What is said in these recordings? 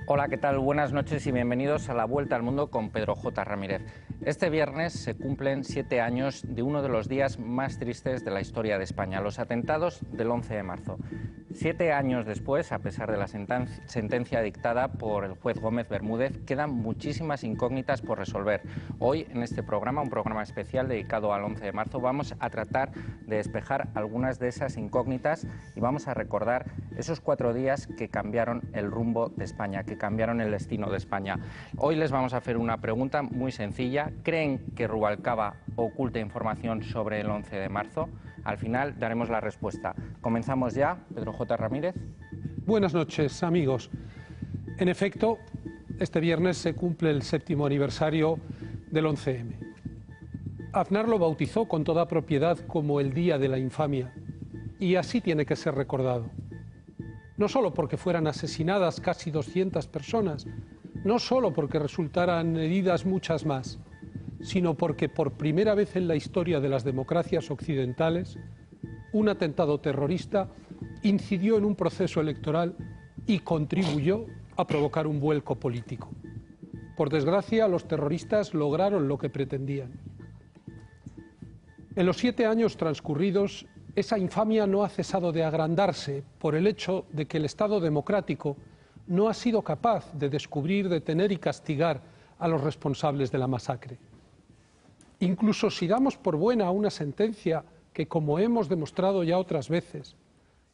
Hola, ¿qué tal? Buenas noches y bienvenidos a La Vuelta al Mundo con Pedro J. Ramírez. Este viernes se cumplen 7 años de uno de los días más tristes de la historia de España, los atentados del 11 de marzo. 7 años después, a pesar de la sentencia dictada por el juez Gómez Bermúdez, quedan muchísimas incógnitas por resolver. Hoy, en este programa, un programa especial dedicado al 11 de marzo, vamos a tratar de despejar algunas de esas incógnitas y vamos a recordar esos 4 días que cambiaron el rumbo de España, que cambiaron el destino de España. Hoy les vamos a hacer una pregunta muy sencilla. ¿Creen que Rubalcaba oculta información sobre el 11 de marzo? Al final daremos la respuesta. Comenzamos ya. Pedro J. Ramírez. Buenas noches, amigos. En efecto, este viernes se cumple el 7º aniversario del 11M. Aznar lo bautizó con toda propiedad como el Día de la Infamia, y así tiene que ser recordado. No solo porque fueran asesinadas casi 200 personas, no solo porque resultaran heridas muchas más, sino porque por primera vez en la historia de las democracias occidentales, un atentado terrorista incidió en un proceso electoral y contribuyó a provocar un vuelco político. Por desgracia, los terroristas lograron lo que pretendían. En los 7 años transcurridos, esa infamia no ha cesado de agrandarse por el hecho de que el Estado democrático no ha sido capaz de descubrir, detener y castigar a los responsables de la masacre. Incluso si damos por buena una sentencia que, como hemos demostrado ya otras veces,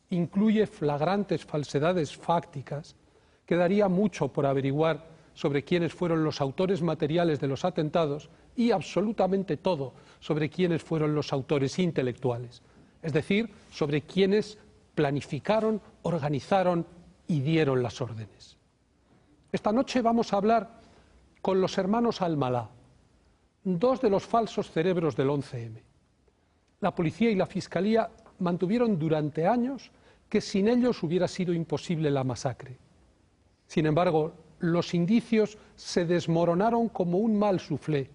incluye flagrantes falsedades fácticas, quedaría mucho por averiguar sobre quiénes fueron los autores materiales de los atentados y absolutamente todo sobre quiénes fueron los autores intelectuales. Es decir, sobre quienes planificaron, organizaron y dieron las órdenes. Esta noche vamos a hablar con los hermanos Almalá, 2 de los falsos cerebros del 11M. La policía y la fiscalía mantuvieron durante años que sin ellos hubiera sido imposible la masacre. Sin embargo, los indicios se desmoronaron como un mal suflé,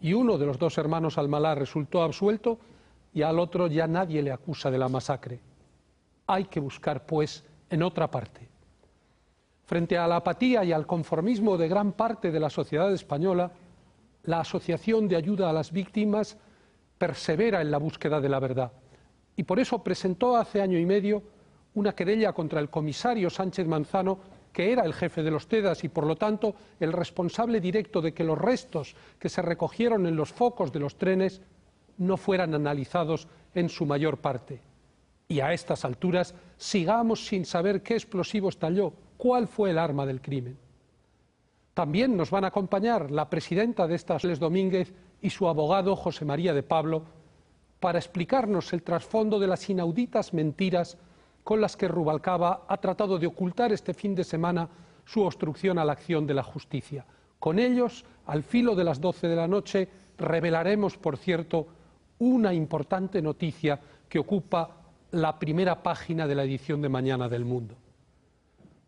y uno de los 2 hermanos Almalá resultó absuelto y al otro ya nadie le acusa de la masacre. Hay que buscar, pues, en otra parte. Frente a la apatía y al conformismo de gran parte de la sociedad española, la Asociación de Ayuda a las Víctimas persevera en la búsqueda de la verdad y por eso presentó hace año y medio una querella contra el comisario Sánchez Manzano, que era el jefe de los TEDAS y por lo tanto el responsable directo de que los restos que se recogieron en los focos de los trenes no fueran analizados en su mayor parte. Y a estas alturas sigamos sin saber qué explosivo estalló, cuál fue el arma del crimen. También nos van a acompañar la presidenta de estas, Les Domínguez, y su abogado José María de Pablo, para explicarnos el trasfondo de las inauditas mentiras con las que Rubalcaba ha tratado de ocultar este fin de semana su obstrucción a la acción de la justicia. Con ellos, al filo de las 12 de la noche, revelaremos, por cierto, una importante noticia que ocupa la primera página de la edición de mañana del Mundo.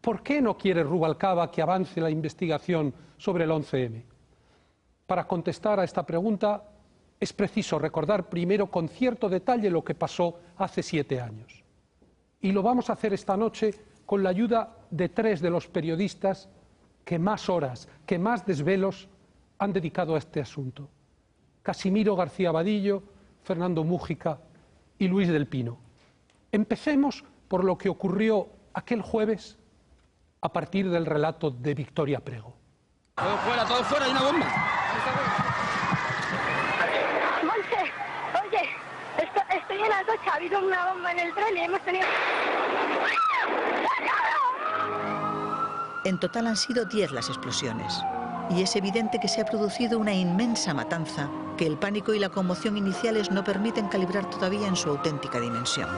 ¿Por qué no quiere Rubalcaba que avance la investigación sobre el 11M? Para contestar a esta pregunta es preciso recordar primero con cierto detalle lo que pasó hace 7 años. Y lo vamos a hacer esta noche con la ayuda de 3 de los periodistas que más horas, que más desvelos han dedicado a este asunto: Casimiro García Vadillo, Fernando Mújica y Luis del Pino. Empecemos por lo que ocurrió aquel jueves a partir del relato de Victoria Prego. Todo fuera, hay una bomba. Monse, oye, estoy en la ducha, ha habido una bomba en el tren y hemos tenido... En total han sido 10 las explosiones. Y es evidente que se ha producido una inmensa matanza que el pánico y la conmoción iniciales no permiten calibrar todavía en su auténtica dimensión.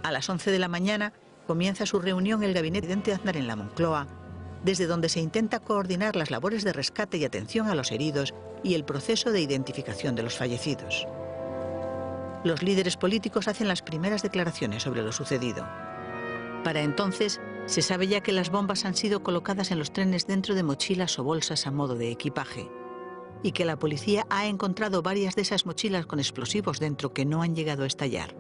A las 11 de la mañana comienza su reunión el gabinete de Aznar en la Moncloa, desde donde se intenta coordinar las labores de rescate y atención a los heridos y el proceso de identificación de los fallecidos. Los líderes políticos hacen las primeras declaraciones sobre lo sucedido. Para entonces, se sabe ya que las bombas han sido colocadas en los trenes dentro de mochilas o bolsas a modo de equipaje y que la policía ha encontrado varias de esas mochilas con explosivos dentro que no han llegado a estallar.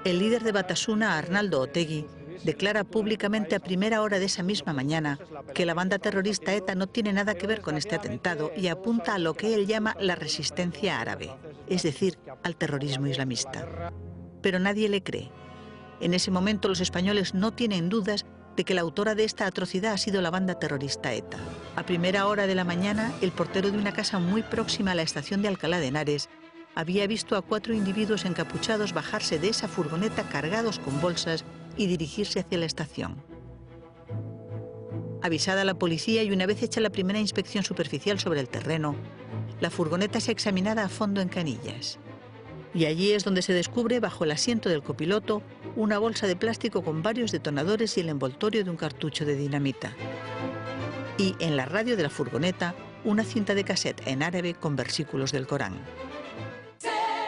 El líder de Batasuna, Arnaldo Otegi, declara públicamente a primera hora de esa misma mañana que la banda terrorista ETA no tiene nada que ver con este atentado y apunta a lo que él llama la resistencia árabe, es decir, al terrorismo islamista. Pero nadie le cree. En ese momento los españoles no tienen dudas de que la autora de esta atrocidad ha sido la banda terrorista ETA. A primera hora de la mañana, el portero de una casa muy próxima a la estación de Alcalá de Henares había visto a 4 individuos encapuchados bajarse de esa furgoneta cargados con bolsas y dirigirse hacia la estación. Avisada la policía y una vez hecha la primera inspección superficial sobre el terreno, la furgoneta es examinada a fondo en Canillas. Y allí es donde se descubre, bajo el asiento del copiloto, una bolsa de plástico con varios detonadores y el envoltorio de un cartucho de dinamita. Y en la radio de la furgoneta, una cinta de cassette en árabe con versículos del Corán.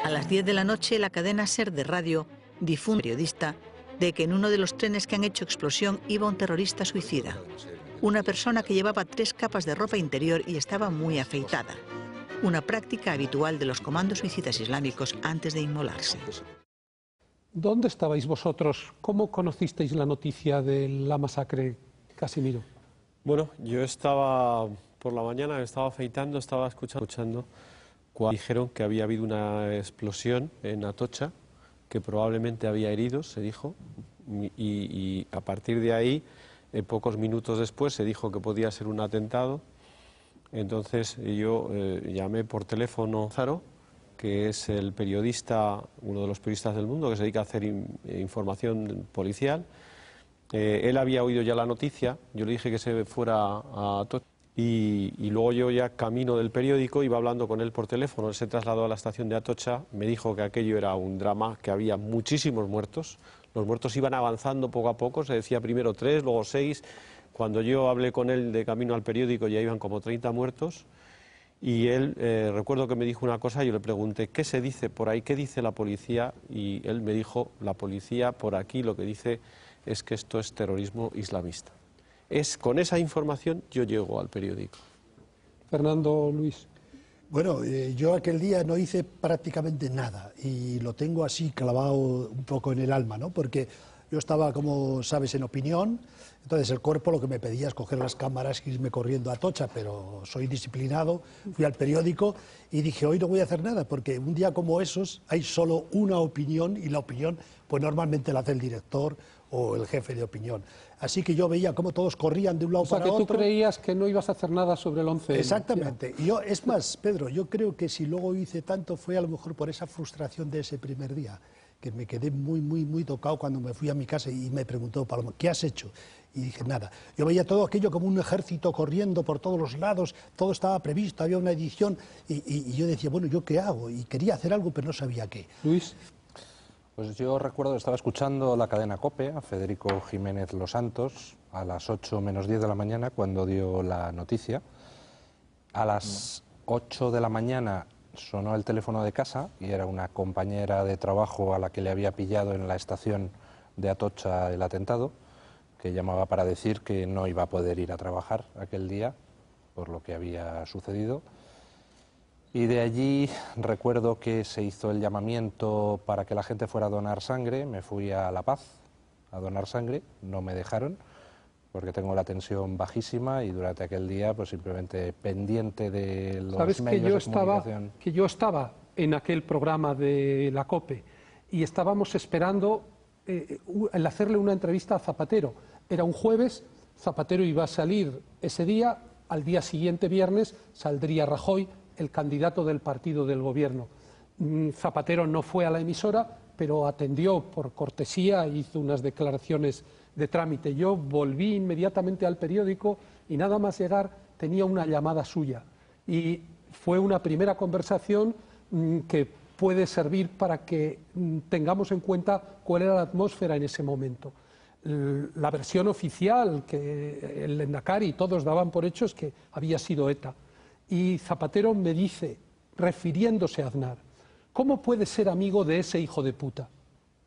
A las 10 de la noche, la cadena SER de radio difunde periodista de que en uno de los trenes que han hecho explosión iba un terrorista suicida. Una persona que llevaba 3 capas de ropa interior y estaba muy afeitada. Una práctica habitual de los comandos suicidas islámicos antes de inmolarse. ¿Dónde estabais vosotros? ¿Cómo conocisteis la noticia de la masacre, Casimiro? Bueno, yo estaba por la mañana, estaba afeitando, estaba escuchando cuando dijeron que había habido una explosión en Atocha, que probablemente había heridos, se dijo, y a partir de ahí, pocos minutos después, se dijo que podía ser un atentado. Entonces yo llamé por teléfono a Zaro, que es el periodista, uno de los periodistas del mundo, que se dedica a hacer información policial. Él había oído ya la noticia, yo le dije que se fuera a Atocha y luego yo ya camino del periódico, iba hablando con él por teléfono, él se trasladó a la estación de Atocha, me dijo que aquello era un drama, que había muchísimos muertos, los muertos iban avanzando poco a poco, se decía primero 3, luego 6, cuando yo hablé con él de camino al periódico ya iban como 30 muertos. Y él, recuerdo que me dijo una cosa, yo le pregunté, ¿qué se dice por ahí? ¿Qué dice la policía? Y él me dijo, la policía por aquí lo que dice es que esto es terrorismo islamista. Con esa información yo llego al periódico. Fernando, Luis. Bueno, yo aquel día no hice prácticamente nada y lo tengo así clavado un poco en el alma, ¿no? Porque yo estaba, como sabes, en opinión, entonces el cuerpo lo que me pedía es coger las cámaras y irme corriendo a Atocha, pero soy disciplinado, fui al periódico y dije, hoy no voy a hacer nada, porque un día como esos hay solo una opinión y la opinión pues normalmente la hace el director o el jefe de opinión. Así que yo veía cómo todos corrían de un lado para otro. O sea, que tú creías que no ibas a hacer nada sobre el 11. Exactamente. Y yo, es más, Pedro, yo creo que si luego hice tanto fue a lo mejor por esa frustración de ese primer día, que me quedé muy tocado cuando me fui a mi casa y me preguntó Paloma, ¿qué has hecho? Y dije, nada. Yo veía todo aquello como un ejército corriendo por todos los lados, todo estaba previsto, había una edición, y yo decía, bueno, ¿yo qué hago? Y quería hacer algo, pero no sabía qué. Luis. Pues yo recuerdo que estaba escuchando la cadena COPE, a Federico Jiménez Los Santos, a las 8 menos 10 de la mañana, cuando dio la noticia. A las 8 de la mañana sonó el teléfono de casa y era una compañera de trabajo a la que le había pillado en la estación de Atocha el atentado, que llamaba para decir que no iba a poder ir a trabajar aquel día por lo que había sucedido. Y de allí recuerdo que se hizo el llamamiento para que la gente fuera a donar sangre. Me fui a La Paz a donar sangre, no me dejaron porque tengo la tensión bajísima y durante aquel día pues simplemente pendiente de los ¿Sabes medios de comunicación. Que yo estaba en aquel programa de la COPE y estábamos esperando el hacerle una entrevista a Zapatero. Era un jueves, Zapatero iba a salir ese día, al día siguiente, viernes, saldría Rajoy, el candidato del partido del gobierno. Zapatero no fue a la emisora, pero atendió por cortesía e hizo unas declaraciones de trámite. Yo volví inmediatamente al periódico y nada más llegar tenía una llamada suya. Y fue una primera conversación que puede servir para que tengamos en cuenta cuál era la atmósfera en ese momento. La versión oficial que el Lehendakari y todos daban por hecho es que había sido ETA. Y Zapatero me dice, refiriéndose a Aznar, ¿cómo puedes ser amigo de ese hijo de puta?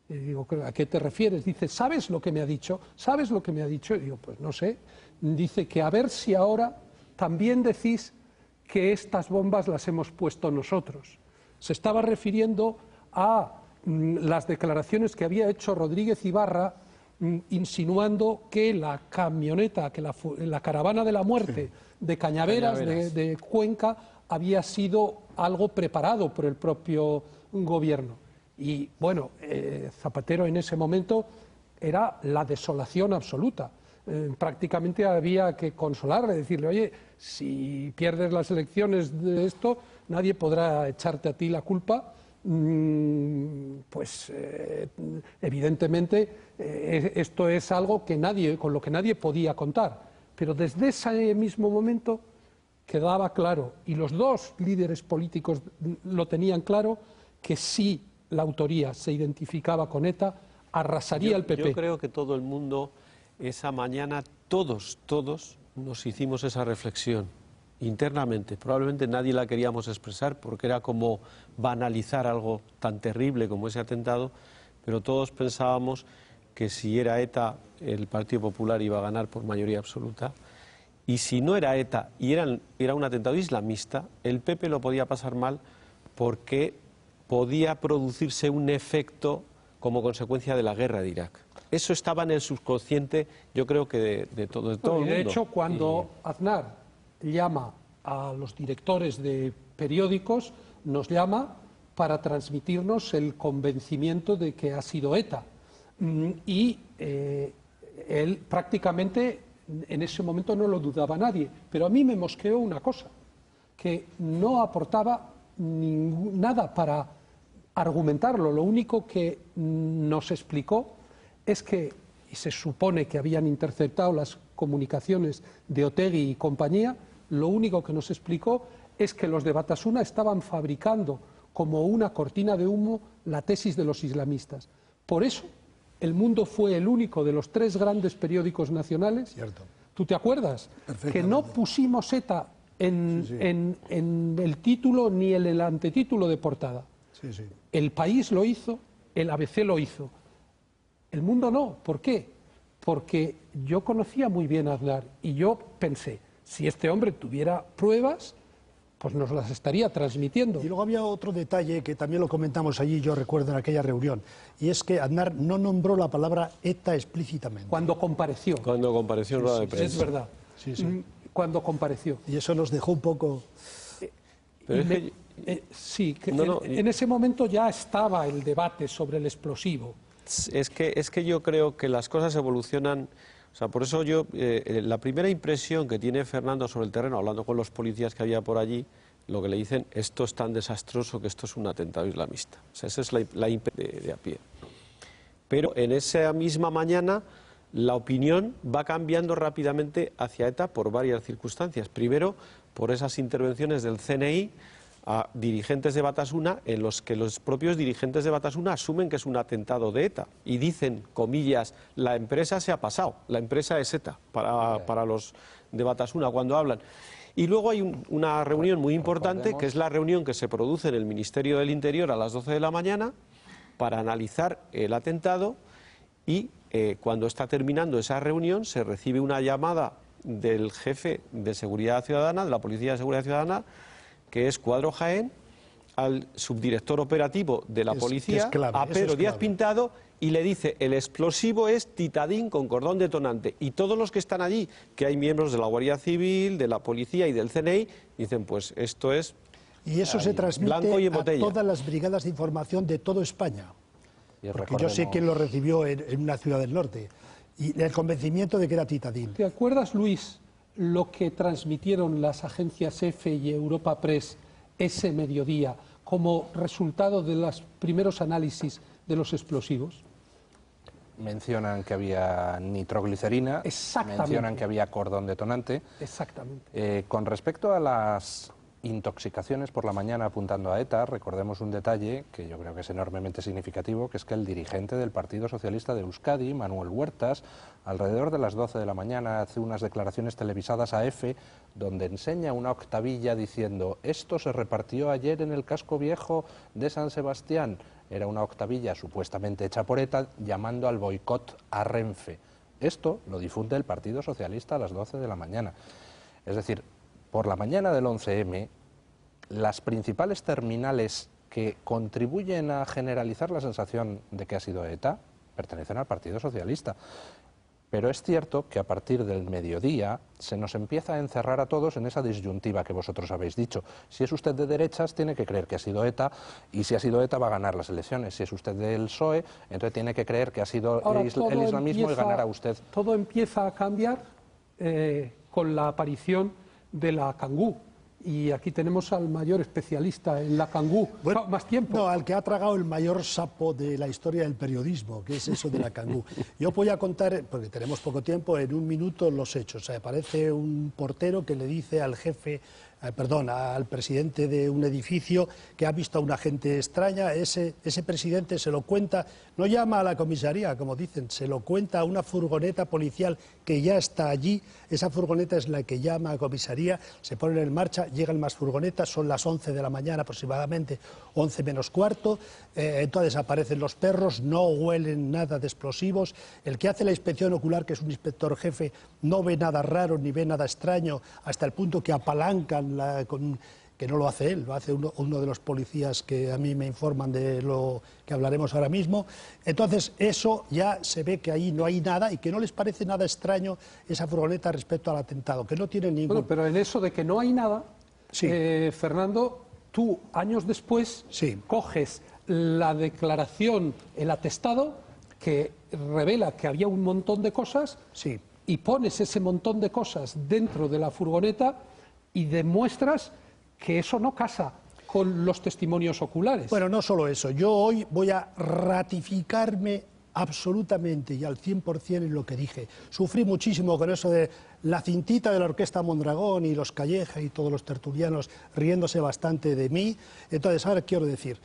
Y digo, ¿a qué te refieres? Dice, ¿sabes lo que me ha dicho? ¿Sabes lo que me ha dicho? Y digo, pues no sé. Dice que a ver si ahora también decís que estas bombas las hemos puesto nosotros. Se estaba refiriendo a las declaraciones que había hecho Rodríguez Ibarra insinuando que la camioneta, que la caravana de la muerte de Cañaveras. De Cuenca había sido algo preparado por el propio gobierno. Y bueno, Zapatero en ese momento era la desolación absoluta. Prácticamente había que consolarle, decirle, oye, si pierdes las elecciones de esto, nadie podrá echarte a ti la culpa. Pues evidentemente esto es algo que con lo que nadie podía contar. Pero desde ese mismo momento quedaba claro, y los dos líderes políticos lo tenían claro, que si la autoría se identificaba con ETA, arrasaría el PP. Yo creo que todo el mundo, esa mañana, todos nos hicimos esa reflexión internamente. Probablemente nadie la queríamos expresar porque era como banalizar algo tan terrible como ese atentado, pero todos pensábamos que si era ETA, el Partido Popular iba a ganar por mayoría absoluta, y si no era ETA y era un atentado islamista, el PP lo podía pasar mal porque podía producirse un efecto como consecuencia de la guerra de Irak. Eso estaba en el subconsciente, yo creo que de todo el mundo. De hecho, cuando Aznar llama a los directores de periódicos, nos llama para transmitirnos el convencimiento de que ha sido ETA. Y él prácticamente en ese momento no lo dudaba nadie. Pero a mí me mosqueó una cosa, que no aportaba nada para argumentarlo. Lo único que nos explicó es que, y se supone que habían interceptado las comunicaciones de Otegi y compañía, lo único que nos explicó es que los de Batasuna estaban fabricando como una cortina de humo la tesis de los islamistas. Por eso, El Mundo fue el único de los 3 grandes periódicos nacionales, Cierto. ¿tú te acuerdas? Que no pusimos ETA en el título ni en el antetítulo de portada. Sí, sí. El País lo hizo, el ABC lo hizo. El Mundo no. ¿Por qué? Porque yo conocía muy bien a Aznar y yo pensé, si este hombre tuviera pruebas, pues nos las estaría transmitiendo. Y luego había otro detalle que también lo comentamos allí, yo recuerdo en aquella reunión, y es que Aznar no nombró la palabra ETA explícitamente. Cuando compareció. Cuando compareció en rueda de prensa. Es verdad. Sí, sí. Cuando compareció. Y eso nos dejó un poco... Pero sí, en ese momento ya estaba el debate sobre el explosivo. Es que yo creo que las cosas evolucionan. O sea, por eso yo, la primera impresión que tiene Fernando sobre el terreno, hablando con los policías que había por allí, lo que le dicen, esto es tan desastroso que esto es un atentado islamista. O sea, esa es la impresión de a pie. Pero en esa misma mañana, la opinión va cambiando rápidamente hacia ETA por varias circunstancias. Primero, por esas intervenciones del CNI a dirigentes de Batasuna, en los que los propios dirigentes de Batasuna asumen que es un atentado de ETA y dicen, comillas, la empresa se ha pasado, la empresa es ETA, para los de Batasuna cuando hablan. Y luego hay una reunión muy importante, que es la reunión que se produce en el Ministerio del Interior a las 12 de la mañana para analizar el atentado, y cuando está terminando esa reunión se recibe una llamada del jefe de Seguridad Ciudadana, de la Policía de Seguridad Ciudadana, que es Cuadro Jaén, al subdirector operativo de la policía, a Pedro Díaz Pintado, y le dice, el explosivo es titadín con cordón detonante. Y todos los que están allí, que hay miembros de la Guardia Civil, de la policía y del CNI, dicen, pues esto es y eso se transmite a todas las brigadas de información de toda España. Porque yo sé quién lo recibió en una ciudad del norte. Y el convencimiento de que era titadín. ¿Te acuerdas, Luis, lo que transmitieron las agencias EFE y Europa Press ese mediodía como resultado de los primeros análisis de los explosivos? Mencionan que había nitroglicerina, mencionan que había cordón detonante. Exactamente. Con respecto a las intoxicaciones por la mañana apuntando a ETA, recordemos un detalle que yo creo que es enormemente significativo, que es que el dirigente del Partido Socialista de Euskadi, Manuel Huertas, alrededor de las 12 de la mañana hace unas declaraciones televisadas a EFE donde enseña una octavilla diciendo, esto se repartió ayer en el casco viejo de San Sebastián. Era una octavilla supuestamente hecha por ETA llamando al boicot a Renfe. Esto lo difunde el Partido Socialista a las 12 de la mañana. Es decir, por la mañana del 11M, las principales terminales que contribuyen a generalizar la sensación de que ha sido ETA, pertenecen al Partido Socialista. Pero es cierto que a partir del mediodía se nos empieza a encerrar a todos en esa disyuntiva que vosotros habéis dicho. Si es usted de derechas, tiene que creer que ha sido ETA, y si ha sido ETA va a ganar las elecciones. Si es usted del PSOE, entonces tiene que creer que ha sido el islamismo y ganará usted. Todo empieza a cambiar con la aparición de la cangú. Y aquí tenemos al mayor especialista en la cangú. Bueno, más tiempo. No, al que ha tragado el mayor sapo de la historia del periodismo, que es eso de la cangú. Yo voy a contar, porque tenemos poco tiempo, en un minuto los hechos. O sea, aparece un portero que le dice al jefe, al presidente de un edificio que ha visto a una gente extraña. Ese presidente se lo cuenta, no llama a la comisaría, como dicen, se lo cuenta a una furgoneta policial que ya está allí. Esa furgoneta es la que llama a comisaría, se ponen en marcha, llegan más furgonetas, son las 11 de la mañana aproximadamente, 11 menos cuarto, entonces aparecen los perros, no huelen nada de explosivos. El que hace la inspección ocular, que es un inspector jefe, no ve nada raro ni ve nada extraño, hasta el punto que apalancan que no lo hace él, lo hace uno de los policías que a mí me informan de lo que hablaremos ahora mismo. Entonces eso ya se ve que ahí no hay nada y que no les parece nada extraño esa furgoneta respecto al atentado, que no tiene ningún... Bueno, pero en eso de que no hay nada, sí. Fernando, tú años después coges la declaración, el atestado, que revela que había un montón de cosas, y pones ese montón de cosas dentro de la furgoneta y demuestras que eso no casa con los testimonios oculares. Bueno, no solo eso, yo hoy voy a ratificarme absolutamente y al 100% en lo que dije. Sufrí muchísimo con eso de la cintita de la Orquesta Mondragón y los Calleja y todos los tertulianos riéndose bastante de mí. Entonces, ahora quiero decir,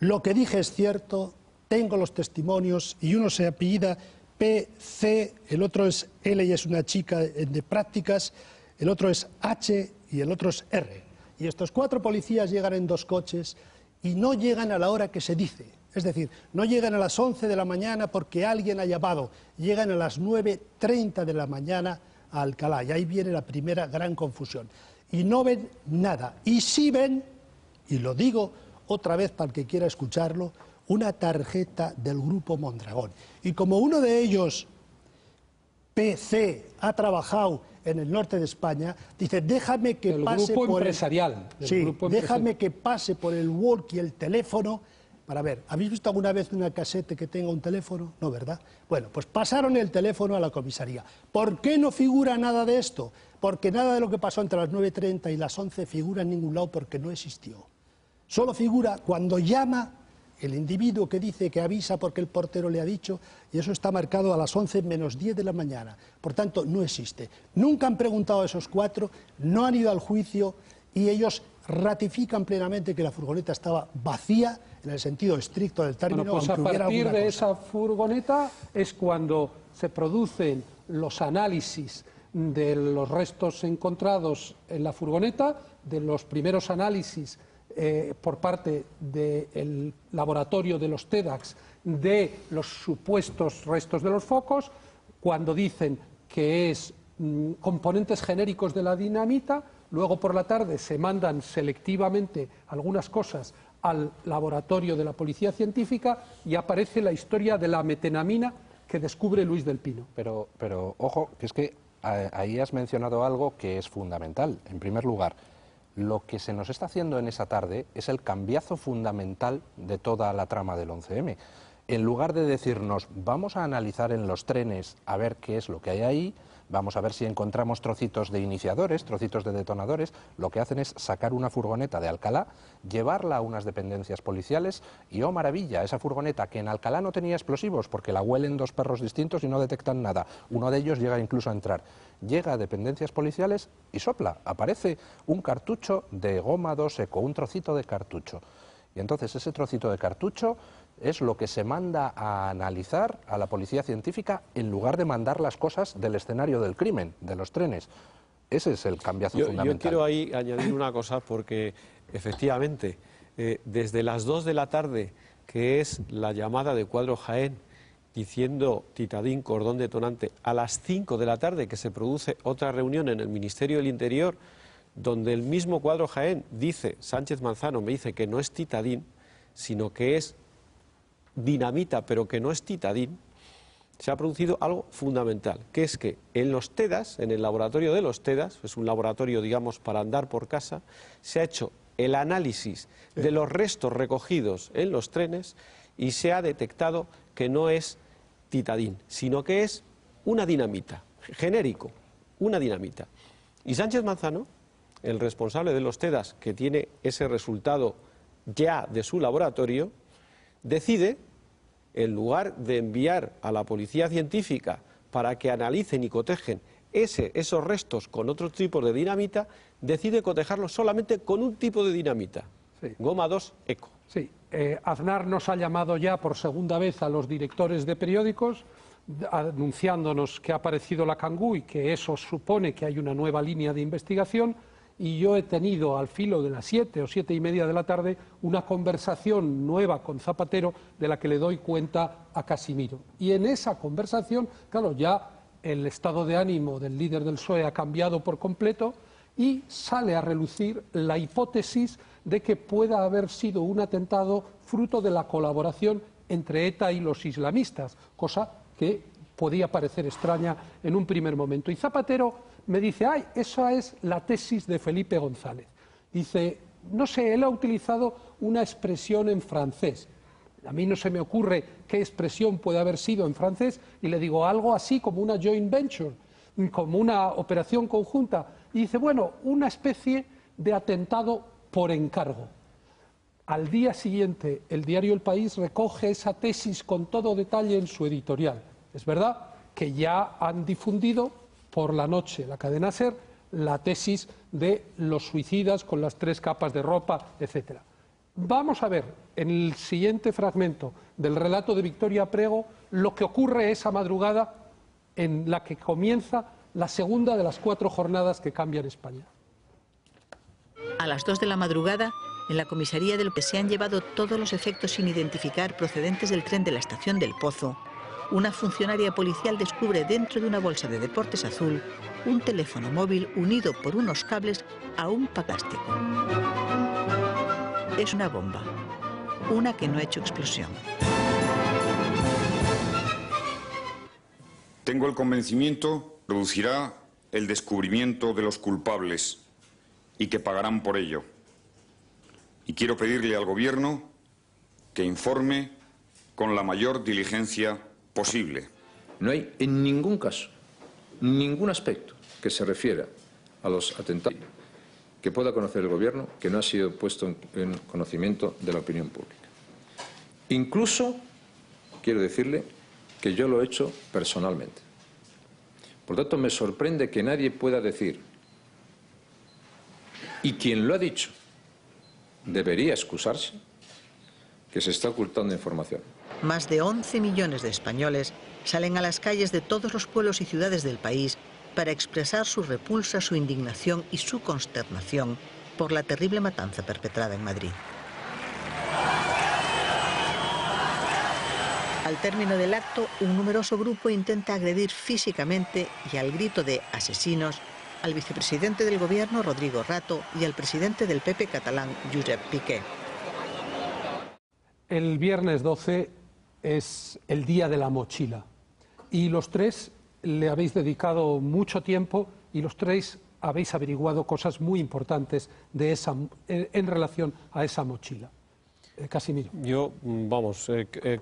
lo que dije es cierto, tengo los testimonios y uno se apellida PC, el otro es L y es una chica de prácticas, el otro es H y el otro es R. Y estos 4 policías llegan en 2 coches y no llegan a la hora que se dice. Es decir, no llegan a las 11 de la mañana porque alguien ha llamado, llegan a las 9:30 de la mañana a Alcalá. Y ahí viene la primera gran confusión. Y no ven nada. Y sí ven, y lo digo otra vez para el que quiera escucharlo, una tarjeta del Grupo Mondragón. Y como uno de ellos, PC, ha trabajado en el norte de España, dice, déjame que pase por empresarial. Déjame que pase por el walkie, el teléfono, para ver. ¿Habéis visto alguna vez una casete que tenga un teléfono? No, ¿verdad? Bueno, pues pasaron el teléfono a la comisaría. ¿Por qué no figura nada de esto? Porque nada de lo que pasó entre las 9:30 y las 11 figura en ningún lado porque no existió. Solo figura cuando llama el individuo que dice que avisa porque el portero le ha dicho, y eso está marcado a las 11 menos 10 de la mañana. Por tanto, no existe. Nunca han preguntado a esos 4, no han ido al juicio y ellos ratifican plenamente que la furgoneta estaba vacía en el sentido estricto del término. Bueno, pues a partir de esa furgoneta es cuando se producen los análisis de los restos encontrados en la furgoneta, de los primeros análisis por parte del laboratorio de los TEDx de los supuestos restos de los focos, cuando dicen que es componentes genéricos de la dinamita. Luego por la tarde se mandan selectivamente algunas cosas al laboratorio de la policía científica y aparece la historia de la metenamina que descubre Luis del Pino. Pero ojo, que es que ahí has mencionado algo que es fundamental. En primer lugar, lo que se nos está haciendo en esa tarde es el cambiazo fundamental de toda la trama del 11M. En lugar de decirnos, vamos a analizar en los trenes a ver qué es lo que hay ahí, vamos a ver si encontramos trocitos de iniciadores, trocitos de detonadores, lo que hacen es sacar una furgoneta de Alcalá, llevarla a unas dependencias policiales y, oh maravilla, esa furgoneta que en Alcalá no tenía explosivos porque la huelen 2 perros distintos y no detectan nada. Uno de ellos llega incluso a entrar. Llega a dependencias policiales y sopla, aparece un cartucho de goma 2 eco, un trocito de cartucho. Y entonces ese trocito de cartucho es lo que se manda a analizar a la policía científica en lugar de mandar las cosas del escenario del crimen, de los trenes. Ese es el cambiazo fundamental. Yo quiero ahí añadir una cosa porque efectivamente desde las 2 de la tarde, que es la llamada de Cuadro Jaén diciendo Titadín, cordón detonante, a las 5 de la tarde que se produce otra reunión en el Ministerio del Interior donde el mismo Cuadro Jaén dice, Sánchez Manzano me dice que no es Titadín, sino que es dinamita, pero que no es titadín, se ha producido algo fundamental, que es que en los TEDAS, en el laboratorio de los TEDAS, es un laboratorio, digamos, para andar por casa, se ha hecho el análisis de los restos recogidos en los trenes y se ha detectado que no es titadín, sino que es una dinamita, genérico, una dinamita. Y Sánchez Manzano, el responsable de los TEDAS, que tiene ese resultado ya de su laboratorio, decide, en lugar de enviar a la policía científica para que analicen y cotejen esos restos con otros tipos de dinamita, decide cotejarlos solamente con un tipo de dinamita, sí. Goma 2 Eco. Sí, Aznar nos ha llamado ya por segunda vez a los directores de periódicos anunciándonos que ha aparecido la Kangoo y que eso supone que hay una nueva línea de investigación, y yo he tenido al filo de las 7 o 7:30 de la tarde una conversación nueva con Zapatero de la que le doy cuenta a Casimiro. Y en esa conversación, claro, ya el estado de ánimo del líder del PSOE ha cambiado por completo y sale a relucir la hipótesis de que pueda haber sido un atentado fruto de la colaboración entre ETA y los islamistas, cosa que podía parecer extraña en un primer momento. Y Zapatero me dice, ay, esa es la tesis de Felipe González. Dice, no sé, él ha utilizado una expresión en francés. A mí no se me ocurre qué expresión puede haber sido en francés, y le digo algo así como una joint venture, como una operación conjunta. Y dice, bueno, una especie de atentado por encargo. Al día siguiente, el diario El País recoge esa tesis con todo detalle en su editorial. Es verdad que ya han difundido por la noche la cadena SER la tesis de los suicidas con las 3 capas de ropa, etc. Vamos a ver en el siguiente fragmento del relato de Victoria Prego lo que ocurre esa madrugada en la que comienza la segunda de las 4 jornadas que cambian España. A las 2 de la madrugada, en la comisaría del PSOE se han llevado todos los efectos sin identificar procedentes del tren de la estación del Pozo. Una funcionaria policial descubre dentro de una bolsa de deportes azul un teléfono móvil unido por unos cables a un plástico. Es una bomba, una que no ha hecho explosión. Tengo el convencimiento que producirá el descubrimiento de los culpables y que pagarán por ello. Y quiero pedirle al Gobierno que informe con la mayor diligencia posible. No hay en ningún caso, ningún aspecto que se refiera a los atentados que pueda conocer el Gobierno que no ha sido puesto en conocimiento de la opinión pública. Incluso, quiero decirle, que yo lo he hecho personalmente. Por lo tanto, me sorprende que nadie pueda decir, y quien lo ha dicho debería excusarse, que se está ocultando información. Más de 11 millones de españoles salen a las calles de todos los pueblos y ciudades del país para expresar su repulsa, su indignación y su consternación por la terrible matanza perpetrada en Madrid. Al término del acto, un numeroso grupo intenta agredir físicamente y al grito de asesinos al vicepresidente del Gobierno, Rodrigo Rato, y al presidente del PP catalán, Josep Piqué. El viernes 12 es el día de la mochila y los 3 le habéis dedicado mucho tiempo y los 3 habéis averiguado cosas muy importantes de en relación a esa mochila. Casimiro. Yo,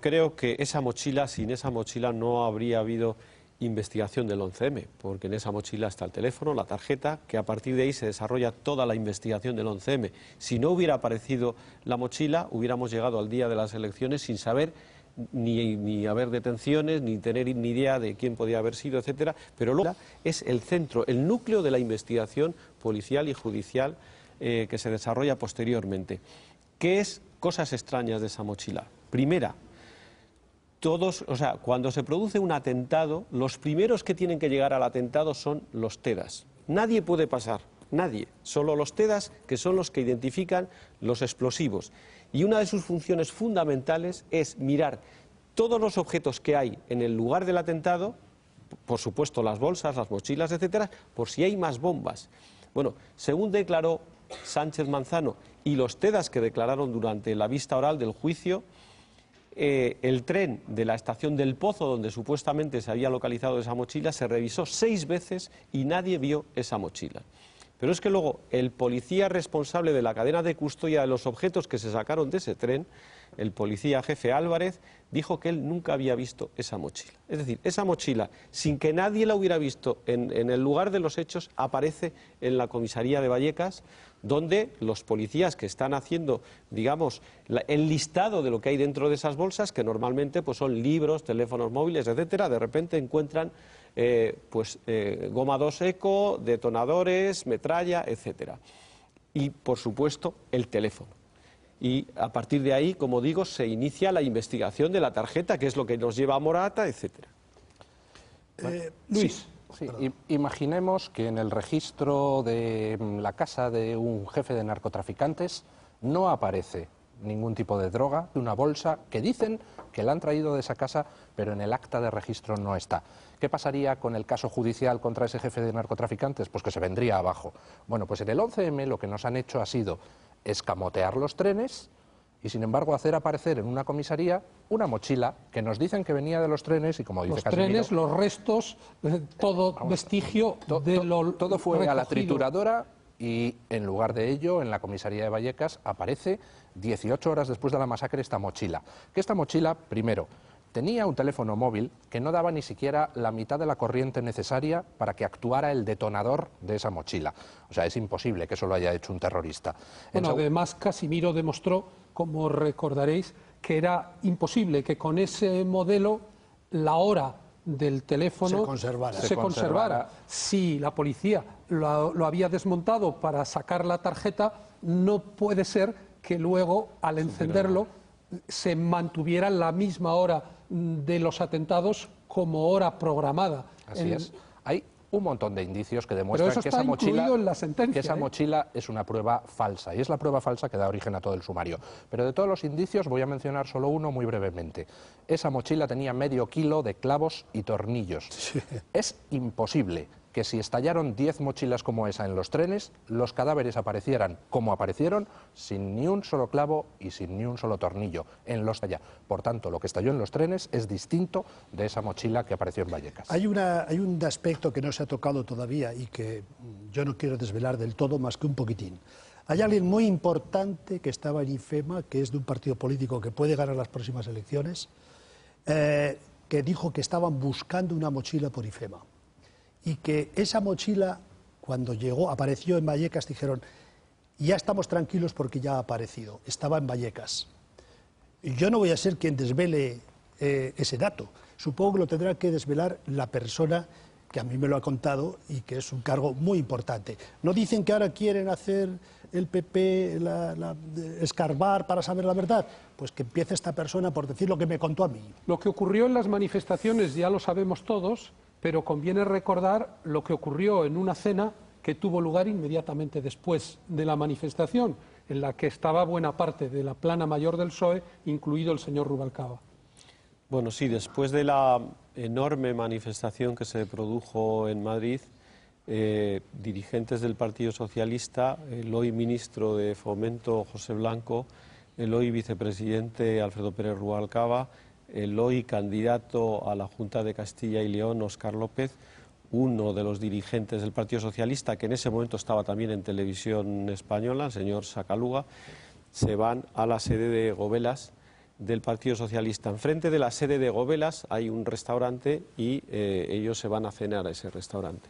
creo que esa mochila, sin esa mochila no habría habido investigación del 11M, porque en esa mochila está el teléfono, la tarjeta, que a partir de ahí se desarrolla toda la investigación del 11M. Si no hubiera aparecido la mochila, hubiéramos llegado al día de las elecciones sin saber ni haber detenciones, ni tener ni idea de quién podía haber sido, etcétera. Pero luego es el centro, el núcleo de la investigación policial y judicial que se desarrolla posteriormente. ¿Qué es cosas extrañas de esa mochila? Primera, cuando se produce un atentado, los primeros que tienen que llegar al atentado son los TEDAS. Nadie puede pasar, nadie, solo los TEDAS, que son los que identifican los explosivos. Y una de sus funciones fundamentales es mirar todos los objetos que hay en el lugar del atentado, por supuesto las bolsas, las mochilas, etcétera, por si hay más bombas. Bueno, según declaró Sánchez Manzano y los TEDAS que declararon durante la vista oral del juicio, el tren de la estación del Pozo, donde supuestamente se había localizado esa mochila, se revisó 6 veces y nadie vio esa mochila. Pero es que luego el policía responsable de la cadena de custodia de los objetos que se sacaron de ese tren, el policía jefe Álvarez, dijo que él nunca había visto esa mochila. Es decir, esa mochila, sin que nadie la hubiera visto en el lugar de los hechos, aparece en la comisaría de Vallecas, donde los policías que están haciendo, digamos, el listado de lo que hay dentro de esas bolsas, que normalmente pues, son libros, teléfonos móviles, etcétera, de repente encuentran goma 2 eco, detonadores, metralla, etcétera. Y, por supuesto, el teléfono. Y a partir de ahí, como digo, se inicia la investigación de la tarjeta, que es lo que nos lleva a Morata, etcétera. Luis. Sí, imaginemos que en el registro de la casa de un jefe de narcotraficantes no aparece ningún tipo de droga, de una bolsa que dicen que la han traído de esa casa, pero en el acta de registro no está. ¿Qué pasaría con el caso judicial contra ese jefe de narcotraficantes? Pues que se vendría abajo. Bueno, pues en el 11M lo que nos han hecho ha sido escamotear los trenes y, sin embargo, hacer aparecer en una comisaría una mochila que nos dicen que venía de los trenes y, como dice los Casimiro, trenes, los restos, todo vestigio de lo todo fue recogido a la trituradora y, en lugar de ello, en la comisaría de Vallecas aparece 18 horas después de la masacre esta mochila. Que esta mochila, primero, tenía un teléfono móvil que no daba ni siquiera la mitad de la corriente necesaria para que actuara el detonador de esa mochila. O sea, es imposible que eso lo haya hecho un terrorista. Bueno, además, Casimiro demostró, como recordaréis, que era imposible que con ese modelo la hora del teléfono se conservara. Si la policía lo había desmontado para sacar la tarjeta, no puede ser que luego, al encenderlo, se mantuviera la misma hora de los atentados como hora programada. Así es. Hay un montón de indicios que demuestran que esa mochila es una prueba falsa, y es la prueba falsa que da origen a todo el sumario. Pero de todos los indicios voy a mencionar solo uno muy brevemente. Esa mochila tenía medio kilo de clavos y tornillos. Sí. Es imposible que, si estallaron 10 mochilas como esa en los trenes, los cadáveres aparecieran como aparecieron, sin ni un solo clavo y sin ni un solo tornillo en los allá. Por tanto, lo que estalló en los trenes es distinto de esa mochila que apareció en Vallecas. Hay un aspecto que no se ha tocado todavía y que yo no quiero desvelar del todo, más que un poquitín. Hay alguien muy importante que estaba en IFEMA, que es de un partido político que puede ganar las próximas elecciones, que dijo que estaban buscando una mochila por IFEMA. Y que esa mochila, cuando apareció en Vallecas, dijeron, ya estamos tranquilos porque ya ha aparecido, estaba en Vallecas. Yo no voy a ser quien desvele ese dato, supongo que lo tendrá que desvelar la persona que a mí me lo ha contado y que es un cargo muy importante. ¿No dicen que ahora quieren hacer el PP, escarbar para saber la verdad? Pues que empiece esta persona por decir lo que me contó a mí. Lo que ocurrió en las manifestaciones ya lo sabemos todos, pero conviene recordar lo que ocurrió en una cena que tuvo lugar inmediatamente después de la manifestación, en la que estaba buena parte de la plana mayor del PSOE, incluido el señor Rubalcaba. Bueno, sí, después de la enorme manifestación que se produjo en Madrid, dirigentes del Partido Socialista, el hoy ministro de Fomento José Blanco, el hoy vicepresidente Alfredo Pérez Rubalcaba, el hoy candidato a la Junta de Castilla y León, Óscar López, uno de los dirigentes del Partido Socialista, que en ese momento estaba también en Televisión Española, el señor Sacaluga, se van a la sede de Gobelas del Partido Socialista. Enfrente de la sede de Gobelas hay un restaurante y ellos se van a cenar a ese restaurante.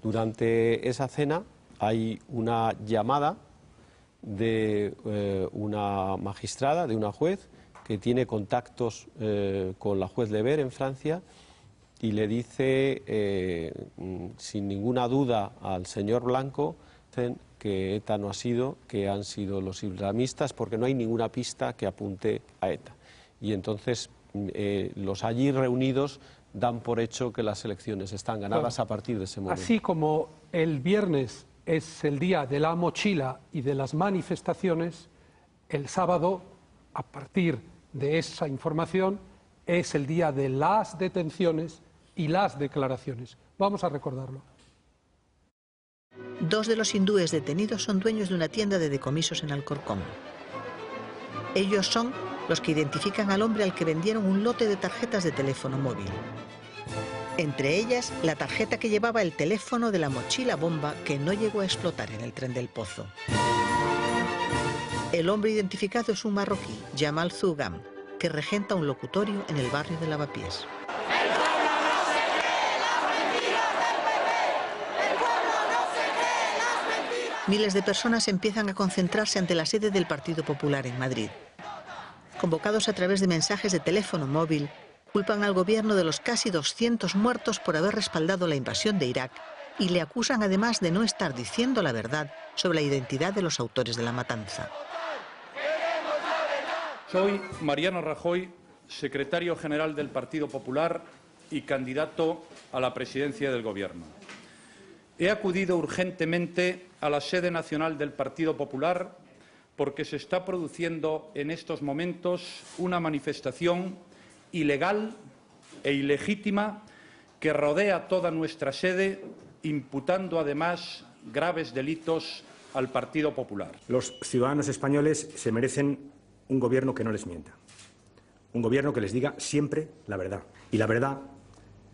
Durante esa cena hay una llamada de una magistrada, de una juez, que tiene contactos con la juez Lever en Francia y le dice sin ninguna duda al señor Blanco que ETA no ha sido, que han sido los islamistas, porque no hay ninguna pista que apunte a ETA. Y entonces los allí reunidos dan por hecho que las elecciones están ganadas a partir de ese momento. Así como el viernes es el día de la mochila y de las manifestaciones, el sábado, a partir de esa información, es el día de las detenciones y las declaraciones. Vamos a recordarlo. 2 de los hindúes detenidos son dueños de una tienda de decomisos en Alcorcón. Ellos son los que identifican al hombre al que vendieron un lote de tarjetas de teléfono móvil. Entre ellas, la tarjeta que llevaba el teléfono de la mochila bomba que no llegó a explotar en el tren del Pozo. El hombre identificado es un marroquí, Jamal Zougam, que regenta un locutorio en el barrio de Lavapiés. Miles de personas empiezan a concentrarse ante la sede del Partido Popular en Madrid. Convocados a través de mensajes de teléfono móvil, culpan al gobierno de los casi 200 muertos por haber respaldado la invasión de Irak y le acusan además de no estar diciendo la verdad sobre la identidad de los autores de la matanza. Soy Mariano Rajoy, secretario general del Partido Popular y candidato a la presidencia del Gobierno. He acudido urgentemente a la sede nacional del Partido Popular porque se está produciendo en estos momentos una manifestación ilegal e ilegítima que rodea toda nuestra sede, imputando además graves delitos al Partido Popular. Los ciudadanos españoles se merecen un gobierno que no les mienta, un gobierno que les diga siempre la verdad. Y la verdad,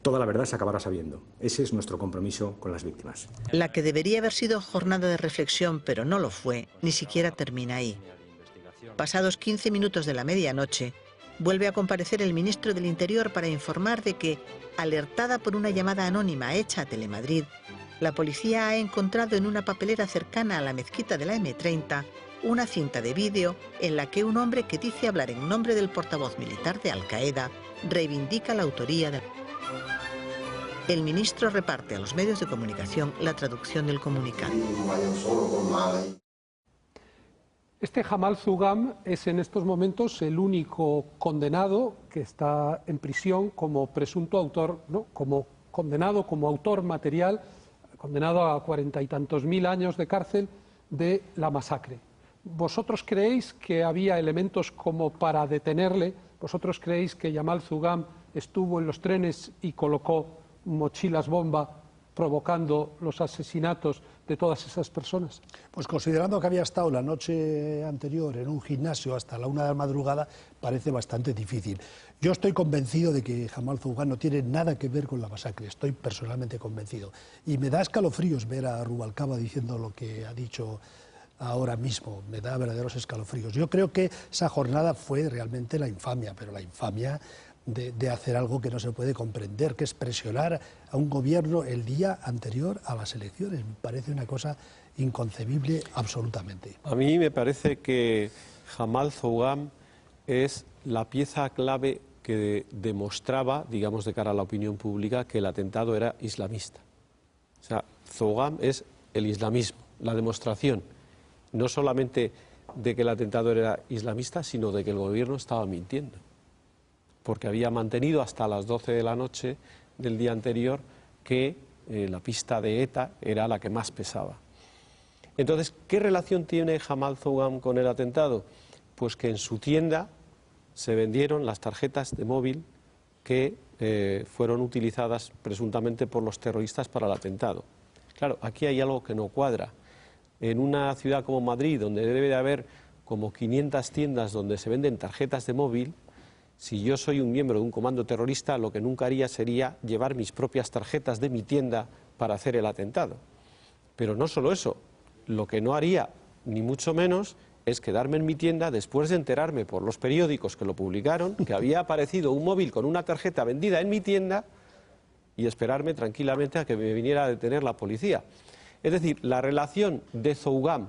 toda la verdad se acabará sabiendo. Ese es nuestro compromiso con las víctimas. La que debería haber sido jornada de reflexión, pero no lo fue, ni siquiera termina ahí. Pasados 15 minutos de la medianoche, vuelve a comparecer el ministro del Interior para informar de que, alertada por una llamada anónima hecha a Telemadrid, la policía ha encontrado en una papelera cercana a la mezquita de la M30 una cinta de vídeo en la que un hombre que dice hablar en nombre del portavoz militar de Al-Qaeda reivindica la autoría de... El ministro reparte a los medios de comunicación la traducción del comunicado. Este Jamal Zougam es en estos momentos el único condenado que está en prisión como presunto autor, ¿no? Como condenado como autor material, condenado a 40 y tantos mil años de cárcel de la masacre. ¿Vosotros creéis que había elementos como para detenerle? ¿Vosotros creéis que Jamal Zougam estuvo en los trenes y colocó mochilas bomba provocando los asesinatos de todas esas personas? Pues considerando que había estado la noche anterior en un gimnasio hasta la 1 de la madrugada, parece bastante difícil. Yo estoy convencido de que Jamal Zougam no tiene nada que ver con la masacre, estoy personalmente convencido. Y me da escalofríos ver a Rubalcaba diciendo lo que ha dicho ahora mismo, me da verdaderos escalofríos. Yo creo que esa jornada fue realmente la infamia, pero la infamia de hacer algo que no se puede comprender, que es presionar a un gobierno el día anterior a las elecciones. Me parece una cosa inconcebible absolutamente. A mí me parece que Jamal Zougam es la pieza clave que demostraba, digamos, de cara a la opinión pública, que el atentado era islamista. O sea, Zougam es el islamismo, la demostración no solamente de que el atentado era islamista, sino de que el gobierno estaba mintiendo, porque había mantenido hasta las 12 de la noche del día anterior que la pista de ETA era la que más pesaba. Entonces, ¿qué relación tiene Jamal Zougam con el atentado? Pues que en su tienda se vendieron las tarjetas de móvil que fueron utilizadas presuntamente por los terroristas para el atentado. Claro, aquí hay algo que no cuadra. En una ciudad como Madrid, donde debe de haber como 500 tiendas donde se venden tarjetas de móvil, si yo soy un miembro de un comando terrorista, lo que nunca haría sería llevar mis propias tarjetas de mi tienda para hacer el atentado. Pero no solo eso, lo que no haría, ni mucho menos, es quedarme en mi tienda después de enterarme por los periódicos que lo publicaron, que había aparecido un móvil con una tarjeta vendida en mi tienda, y esperarme tranquilamente a que me viniera a detener la policía. Es decir, la relación de Zougam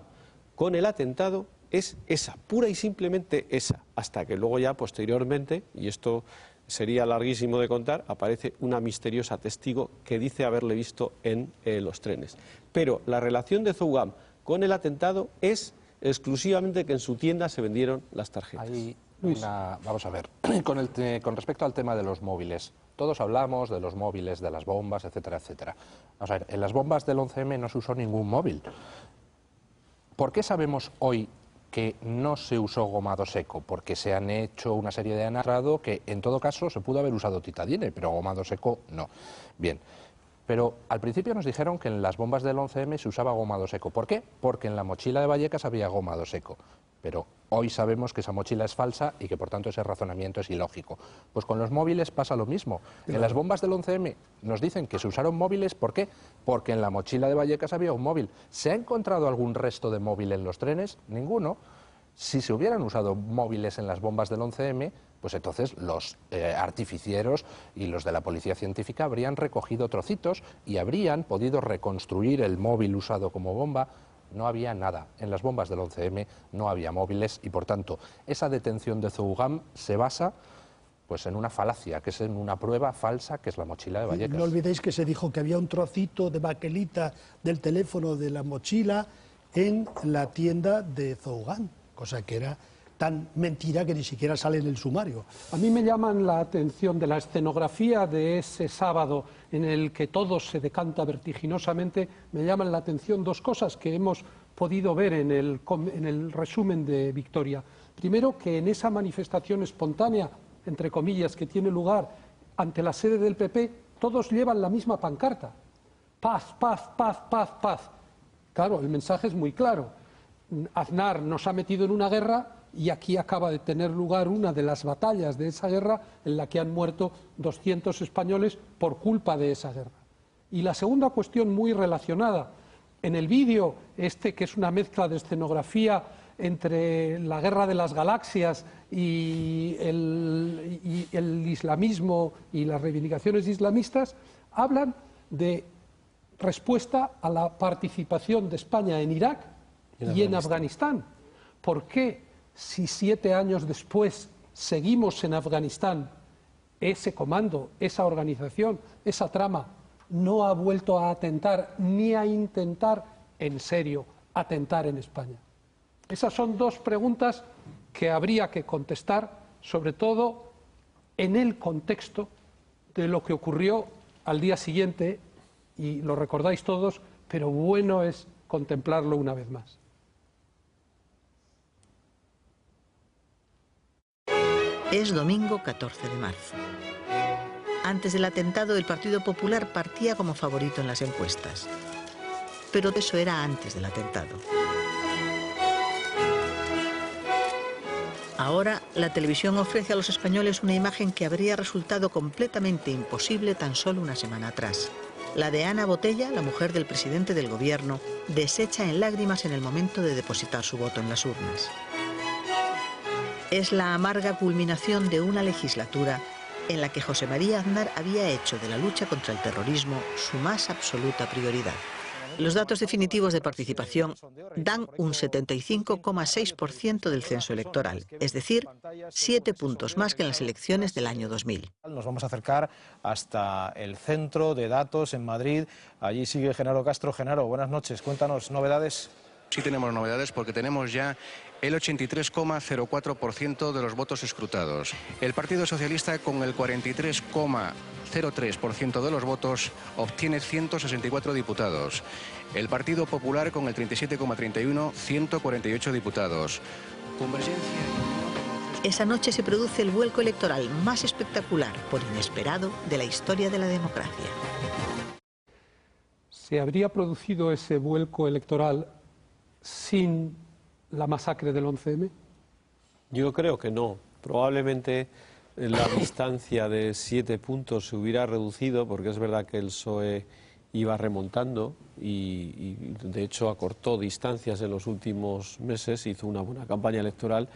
con el atentado es esa, pura y simplemente esa, hasta que luego ya posteriormente, y esto sería larguísimo de contar, aparece una misteriosa testigo que dice haberle visto en los trenes. Pero la relación de Zougam con el atentado es exclusivamente que en su tienda se vendieron las tarjetas. Vamos a ver, con respecto al tema de los móviles, todos hablamos de los móviles, de las bombas, etcétera, etcétera. Vamos a ver, en las bombas del 11M no se usó ningún móvil. ¿Por qué sabemos hoy que no se usó gomado seco? Porque se han hecho una serie de análisis que en todo caso se pudo haber usado titadine, pero gomado seco no. Bien, Pero al principio nos dijeron que en las bombas del 11M se usaba gomado seco. ¿Por qué? Porque en la mochila de Vallecas había gomado seco. Pero hoy sabemos que esa mochila es falsa y que por tanto ese razonamiento es ilógico. Pues con los móviles pasa lo mismo. En las bombas del 11M nos dicen que se usaron móviles. ¿Por qué? Porque en la mochila de Vallecas había un móvil. ¿Se ha encontrado algún resto de móvil en los trenes? Ninguno. Si se hubieran usado móviles en las bombas del 11M, pues entonces los artificieros y los de la policía científica habrían recogido trocitos y habrían podido reconstruir el móvil usado como bomba. No había nada. En las bombas del 11M no había móviles y, por tanto, esa detención de Zougam se basa pues en una falacia, que es en una prueba falsa, que es la mochila de Vallecas. No olvidéis que se dijo que había un trocito de baquelita del teléfono de la mochila en la tienda de Zougam, cosa que era tan mentira que ni siquiera sale en el sumario. A mí me llaman la atención de la escenografía de ese sábado en el que todo se decanta vertiginosamente, me llaman la atención dos cosas que hemos podido ver en el resumen de Victoria. Primero, que en esa manifestación espontánea, entre comillas, que tiene lugar ante la sede del PP, todos llevan la misma pancarta. Paz, paz, paz, paz, paz. Claro, el mensaje es muy claro. Aznar nos ha metido en una guerra y aquí acaba de tener lugar una de las batallas de esa guerra en la que han muerto 200 españoles por culpa de esa guerra. Y la segunda cuestión muy relacionada, en el vídeo que es una mezcla de escenografía entre la guerra de las galaxias y el islamismo y las reivindicaciones islamistas, hablan de respuesta a la participación de España en Irak y en Afganistán. ¿Por qué, si 7 años después seguimos en Afganistán, ese comando, esa organización, esa trama, no ha vuelto a atentar ni a intentar en serio atentar en España? Esas son dos preguntas que habría que contestar, sobre todo en el contexto de lo que ocurrió al día siguiente, y lo recordáis todos, pero bueno es contemplarlo una vez más. Es domingo 14 de marzo. Antes del atentado, el Partido Popular partía como favorito en las encuestas. Pero eso era antes del atentado. Ahora, la televisión ofrece a los españoles una imagen que habría resultado completamente imposible tan solo una semana atrás. La de Ana Botella, la mujer del presidente del gobierno, deshecha en lágrimas en el momento de depositar su voto en las urnas. Es la amarga culminación de una legislatura en la que José María Aznar había hecho de la lucha contra el terrorismo su más absoluta prioridad. Los datos definitivos de participación dan un 75,6% del censo electoral, es decir, 7 puntos más que en las elecciones del año 2000. Nos vamos a acercar hasta el centro de datos en Madrid. Allí sigue Genaro Castro. Genaro, buenas noches. Cuéntanos novedades. Sí tenemos novedades porque tenemos ya el 83,04% de los votos escrutados. El Partido Socialista, con el 43,03% de los votos, obtiene 164 diputados. El Partido Popular, con el 37,31%, 148 diputados. Convergencia. Esa noche se produce el vuelco electoral más espectacular, por inesperado, de la historia de la democracia. ¿Se habría producido ese vuelco electoral sin la masacre del 11M? Yo creo que no. Probablemente la distancia de 7 puntos se hubiera reducido, porque es verdad que el PSOE iba remontando y de hecho acortó distancias en los últimos meses, hizo una buena campaña electoral,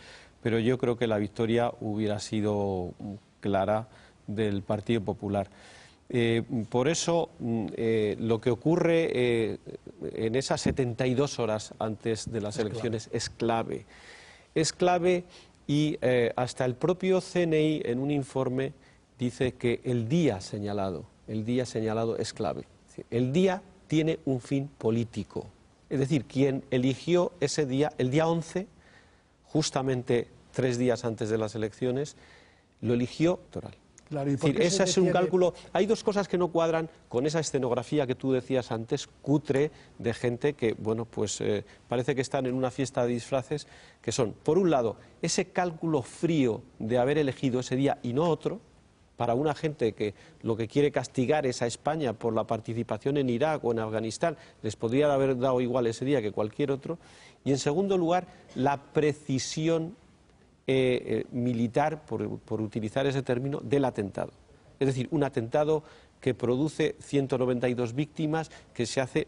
pero yo creo que la victoria hubiera sido clara del Partido Popular. Por eso lo que ocurre en esas 72 horas antes de las elecciones es clave. Es clave y hasta el propio CNI en un informe dice que el día señalado es clave. El día tiene un fin político. Es decir, quien eligió ese día, el día 11, justamente 3 días antes de las elecciones, lo eligió electoral. Claro, ¿y es decir, ese es un cálculo. Hay dos cosas que no cuadran con esa escenografía que tú decías antes, cutre, de gente que, bueno, pues parece que están en una fiesta de disfraces, que son, por un lado, ese cálculo frío de haber elegido ese día y no otro, para una gente que lo que quiere castigar es a España por la participación en Irak o en Afganistán, les podría haber dado igual ese día que cualquier otro. Y en segundo lugar, la precisión militar, por utilizar ese término, del atentado. Es decir, un atentado que produce 192 víctimas, que se hace,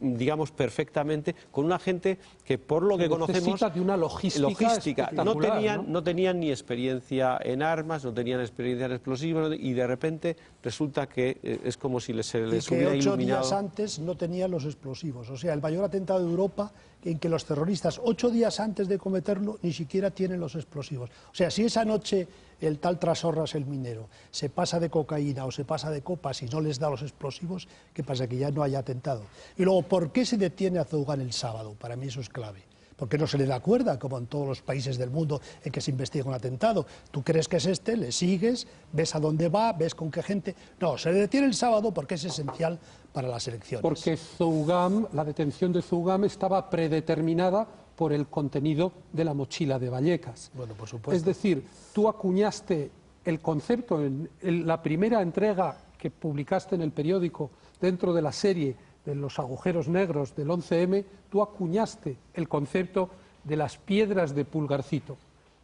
digamos, perfectamente, con una gente que, por lo que conocemos, de una logística no tenían ni experiencia en armas, no tenían experiencia en explosivos, y de repente resulta que es como si se les hubiera iluminado. 8 días antes no tenían los explosivos. O sea, el mayor atentado de Europa, en que los terroristas 8 días antes de cometerlo ni siquiera tienen los explosivos. O sea, si esa noche el tal Trasorras, el minero, se pasa de cocaína o se pasa de copas y no les da los explosivos, ¿qué pasa? Que ya no hay atentado. Y luego, ¿por qué se detiene a Zougan el sábado? Para mí eso es clave. ¿Por qué no se le da cuerda, como en todos los países del mundo en que se investiga un atentado? Tú crees que es este, le sigues, ves a dónde va, ves con qué gente... No, se le detiene el sábado porque es esencial para las elecciones. Porque Zougan, la detención de Zougan estaba predeterminada por el contenido de la mochila de Vallecas. Bueno, por supuesto. Es decir, tú acuñaste el concepto en la primera entrega que publicaste en el periódico dentro de la serie de los agujeros negros del 11M, tú acuñaste el concepto de las piedras de Pulgarcito.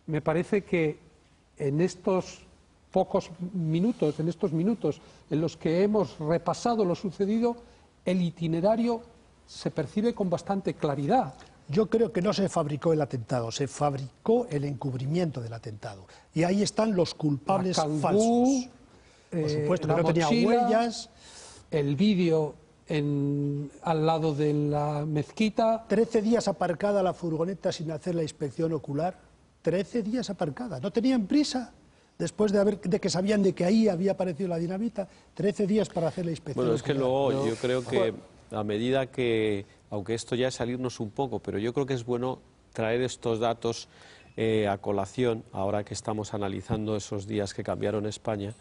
Me parece que en estos pocos minutos, en los que hemos repasado lo sucedido, el itinerario se percibe con bastante claridad. Yo creo que no se fabricó el atentado, se fabricó el encubrimiento del atentado. Y ahí están los culpables falsos. Por supuesto, que no tenía huellas. El vídeo al lado de la mezquita. 13 días aparcada la furgoneta sin hacer la inspección ocular. 13 días aparcada. No tenían prisa. Después de que sabían de que ahí había aparecido la dinamita, 13 días para hacer la inspección ocular. Bueno, es que luego yo creo que a medida que, aunque esto ya es salirnos un poco, pero yo creo que es bueno traer estos datos a colación, ahora que estamos analizando esos días que cambiaron España,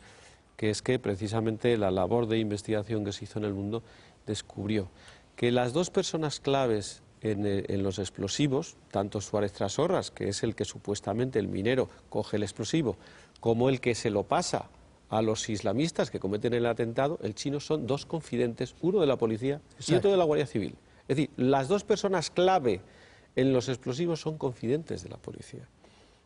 que es que precisamente la labor de investigación que se hizo en el mundo descubrió que las dos personas claves en los explosivos, tanto Suárez Trasorras, que es el que supuestamente el minero coge el explosivo, como el que se lo pasa a los islamistas que cometen el atentado, el chino, son dos confidentes, uno de la policía y otro de la Guardia Civil. Es decir, las dos personas clave en los explosivos son confidentes de la policía.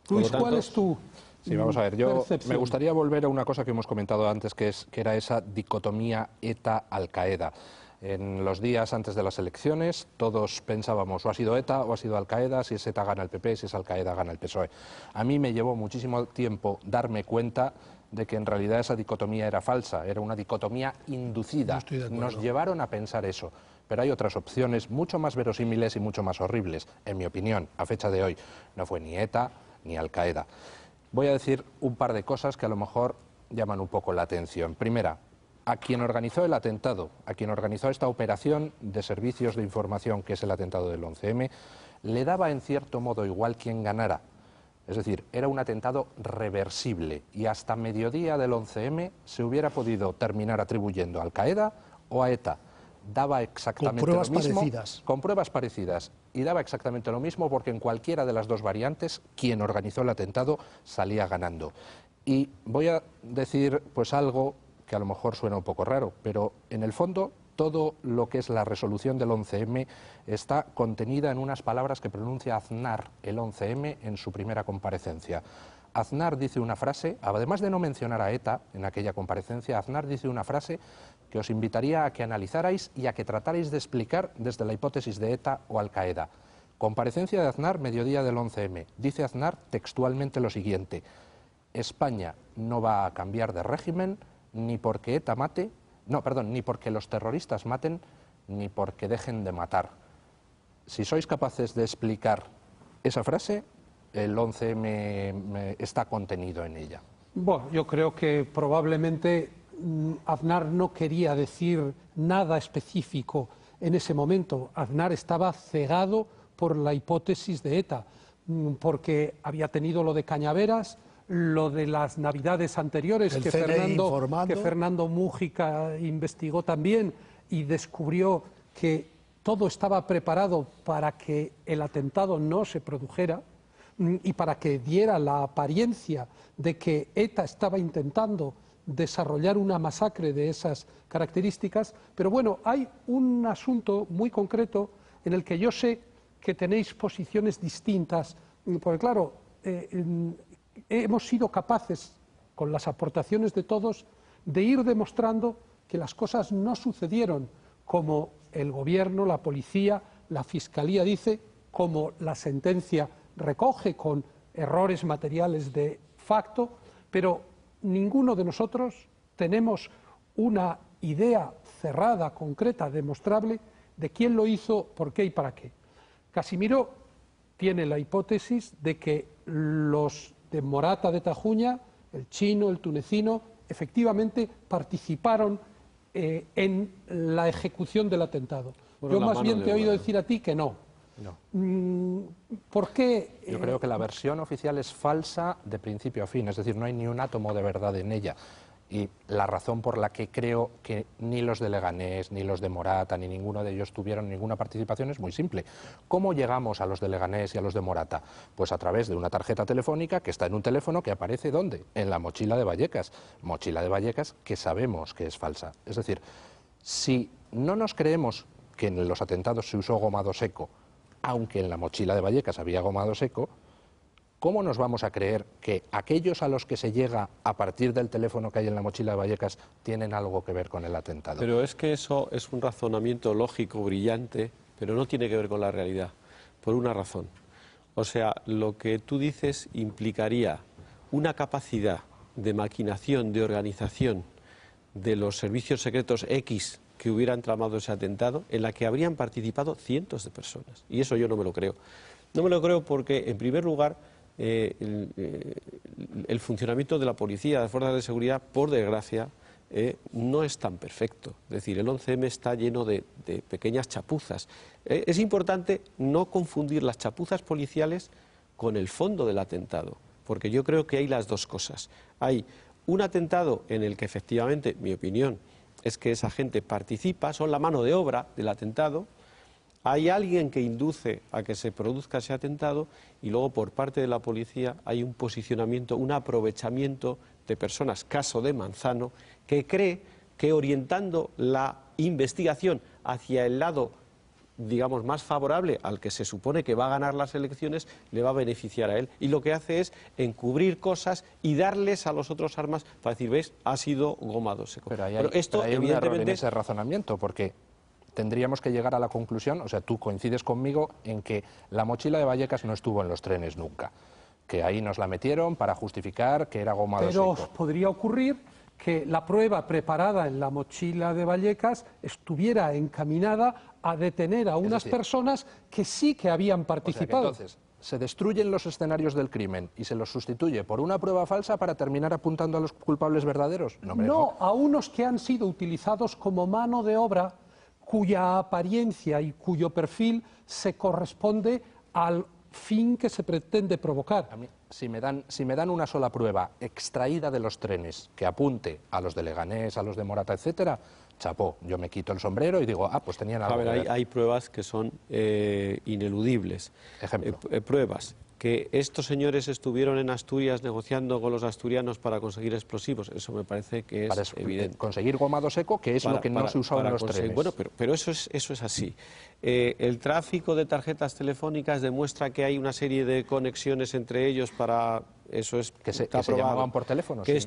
Luis, ¿cuál es tu Sí, vamos a ver, yo percepción? me gustaría volver a una cosa que hemos comentado antes, que era esa dicotomía ETA-Al-Qaeda. En los días antes de las elecciones todos pensábamos o ha sido ETA o ha sido Al-Qaeda, si es ETA gana el PP, si es Al-Qaeda gana el PSOE. A mí me llevó muchísimo tiempo darme cuenta de que en realidad esa dicotomía era falsa, era una dicotomía inducida. No estoy de acuerdo. Nos llevaron a pensar eso, pero hay otras opciones mucho más verosímiles y mucho más horribles. En mi opinión, a fecha de hoy, no fue ni ETA ni Al-Qaeda. Voy a decir un par de cosas que a lo mejor llaman un poco la atención. Primera, a quien organizó el atentado, a quien organizó esta operación de servicios de información que es el atentado del 11M, le daba en cierto modo igual quien ganara. Es decir, era un atentado reversible y hasta mediodía del 11M se hubiera podido terminar atribuyendo a Al-Qaeda o a ETA. Daba exactamente lo mismo, con pruebas parecidas, y daba exactamente lo mismo porque en cualquiera de las dos variantes quien organizó el atentado salía ganando. Y voy a decir pues algo que a lo mejor suena un poco raro, pero en el fondo todo lo que es la resolución del 11M está contenida en unas palabras que pronuncia Aznar el 11M en su primera comparecencia. Aznar dice una frase, además de no mencionar a ETA en aquella comparecencia, Aznar dice una frase que os invitaría a que analizarais y a que tratarais de explicar desde la hipótesis de ETA o Al-Qaeda. Comparecencia de Aznar, mediodía del 11M. Dice Aznar textualmente lo siguiente: España no va a cambiar de régimen ni porque ETA mate, ni porque los terroristas maten, ni porque dejen de matar. Si sois capaces de explicar esa frase, el 11M está contenido en ella. Bueno, yo creo que probablemente Aznar no quería decir nada específico en ese momento. Aznar estaba cegado por la hipótesis de ETA, porque había tenido lo de Cañaveras, lo de las navidades anteriores que Fernando Mújica investigó también y descubrió que todo estaba preparado para que el atentado no se produjera, y para que diera la apariencia de que ETA estaba intentando desarrollar una masacre de esas características. Pero bueno, hay un asunto muy concreto en el que yo sé que tenéis posiciones distintas, porque claro, hemos sido capaces, con las aportaciones de todos, de ir demostrando que las cosas no sucedieron como el Gobierno, la Policía, la Fiscalía dice, como la sentencia recoge, con errores materiales de facto, pero ninguno de nosotros tenemos una idea cerrada, concreta, demostrable de quién lo hizo, por qué y para qué. Casimiro tiene la hipótesis de que los de Morata de Tajuña, el chino, el tunecino, efectivamente participaron en la ejecución del atentado. Yo más bien te he oído decir a ti que no. ¿Por qué? Yo creo que la versión oficial es falsa de principio a fin, es decir, no hay ni un átomo de verdad en ella. Y la razón por la que creo que ni los de Leganés, ni los de Morata, ni ninguno de ellos tuvieron ninguna participación es muy simple. ¿Cómo llegamos a los de Leganés y a los de Morata? Pues a través de una tarjeta telefónica que está en un teléfono que aparece ¿dónde? En la mochila de Vallecas. Mochila de Vallecas que sabemos que es falsa. Es decir, si no nos creemos que en los atentados se usó gomado seco, aunque en la mochila de Vallecas había gomado seco, ¿cómo nos vamos a creer que aquellos a los que se llega a partir del teléfono que hay en la mochila de Vallecas tienen algo que ver con el atentado? Pero es que eso es un razonamiento lógico, brillante, pero no tiene que ver con la realidad, por una razón. O sea, lo que tú dices implicaría una capacidad de maquinación, de organización de los servicios secretos X que hubieran tramado ese atentado, en la que habrían participado cientos de personas. Y eso yo no me lo creo. No me lo creo porque, en primer lugar, el funcionamiento de la policía, de las fuerzas de seguridad, por desgracia, no es tan perfecto. Es decir, el 11M está lleno de pequeñas chapuzas. Es importante no confundir las chapuzas policiales con el fondo del atentado, porque yo creo que hay las dos cosas. Hay un atentado en el que efectivamente, mi opinión, es que esa gente participa, son la mano de obra del atentado. Hay alguien que induce a que se produzca ese atentado y luego por parte de la policía hay un posicionamiento, un aprovechamiento de personas, caso de Manzano, que cree que orientando la investigación hacia el lado, digamos, más favorable al que se supone que va a ganar las elecciones, le va a beneficiar a él. Y lo que hace es encubrir cosas y darles a los otros armas para decir, ¿ves? Ha sido gomado seco. Pero hay un error en ese razonamiento, porque tendríamos que llegar a la conclusión, o sea, tú coincides conmigo en que la mochila de Vallecas no estuvo en los trenes nunca, que ahí nos la metieron para justificar que era gomado seco. Pero podría ocurrir que la prueba preparada en la mochila de Vallecas estuviera encaminada a detener a unas personas que sí que habían participado. O sea que entonces, se destruyen los escenarios del crimen y se los sustituye por una prueba falsa para terminar apuntando a los culpables verdaderos. No, a unos que han sido utilizados como mano de obra cuya apariencia y cuyo perfil se corresponde al fin que se pretende provocar. A mí, si me dan una sola prueba extraída de los trenes que apunte a los de Leganés, a los de Morata, etcétera, chapó, yo me quito el sombrero y digo, pues tenían algo. A ver, hay pruebas que son ineludibles. Ejemplo. Pruebas que estos señores estuvieron en Asturias negociando con los asturianos para conseguir explosivos, eso me parece que es evidente. Conseguir gomado seco, que es lo que no se usaba en los trenes. Bueno, pero eso es así. El tráfico de tarjetas telefónicas demuestra que hay una serie de conexiones entre ellos para... Eso es que se llamaban por teléfono. Que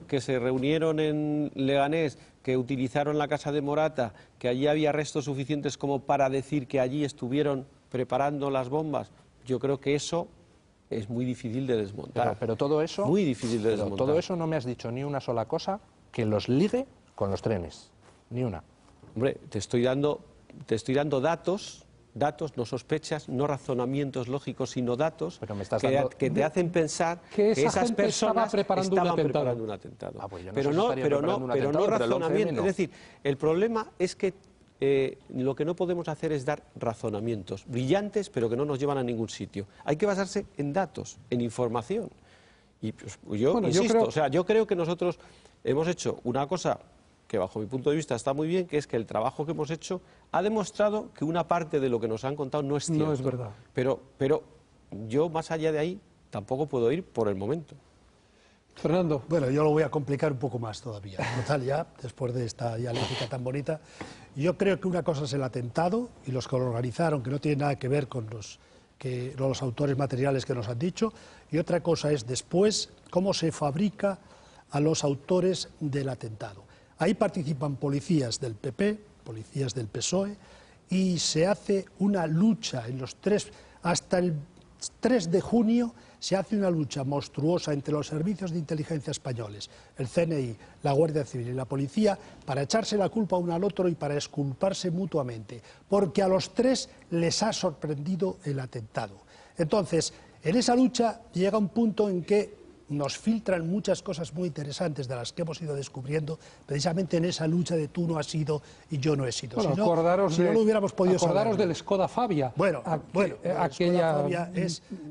que se reunieron en Leganés, que utilizaron la casa de Morata, que allí había restos suficientes como para decir que allí estuvieron preparando las bombas. Yo creo que eso es muy difícil de desmontar. Pero todo eso... Muy difícil de desmontar. Todo eso no me has dicho ni una sola cosa que los ligue con los trenes. Ni una. Hombre, te estoy dando datos, no sospechas, no razonamientos lógicos, sino datos que te hacen pensar que esas personas estaban preparando un atentado. Pero no razonamiento. Es decir, el problema es que lo que no podemos hacer es dar razonamientos brillantes, pero que no nos llevan a ningún sitio. Hay que basarse en datos, en información. Y pues, yo creo que nosotros hemos hecho una cosa que bajo mi punto de vista está muy bien, que es que el trabajo que hemos hecho ha demostrado que una parte de lo que nos han contado no es cierto. No es verdad. Pero yo más allá de ahí tampoco puedo ir por el momento. Fernando. Bueno, yo lo voy a complicar un poco más todavía. Total, ya, después de esta dialéctica tan bonita, yo creo que una cosa es el atentado y los que lo organizaron, que no tiene nada que ver con los autores materiales que nos han dicho, y otra cosa es después cómo se fabrica a los autores del atentado. Ahí participan policías del PP, policías del PSOE, y se hace una lucha en los hasta el 3 de junio se hace una lucha monstruosa entre los servicios de inteligencia españoles, el CNI, la Guardia Civil y la Policía, para echarse la culpa uno al otro y para exculparse mutuamente, porque a los tres les ha sorprendido el atentado. Entonces, en esa lucha llega un punto en que nos filtran muchas cosas muy interesantes de las que hemos ido descubriendo, precisamente en esa lucha de tú no has sido y yo no he sido. Bueno, si no lo hubiéramos podido saber. Acordaros del Skoda Fabia. Bueno, aquella, Skoda Fabia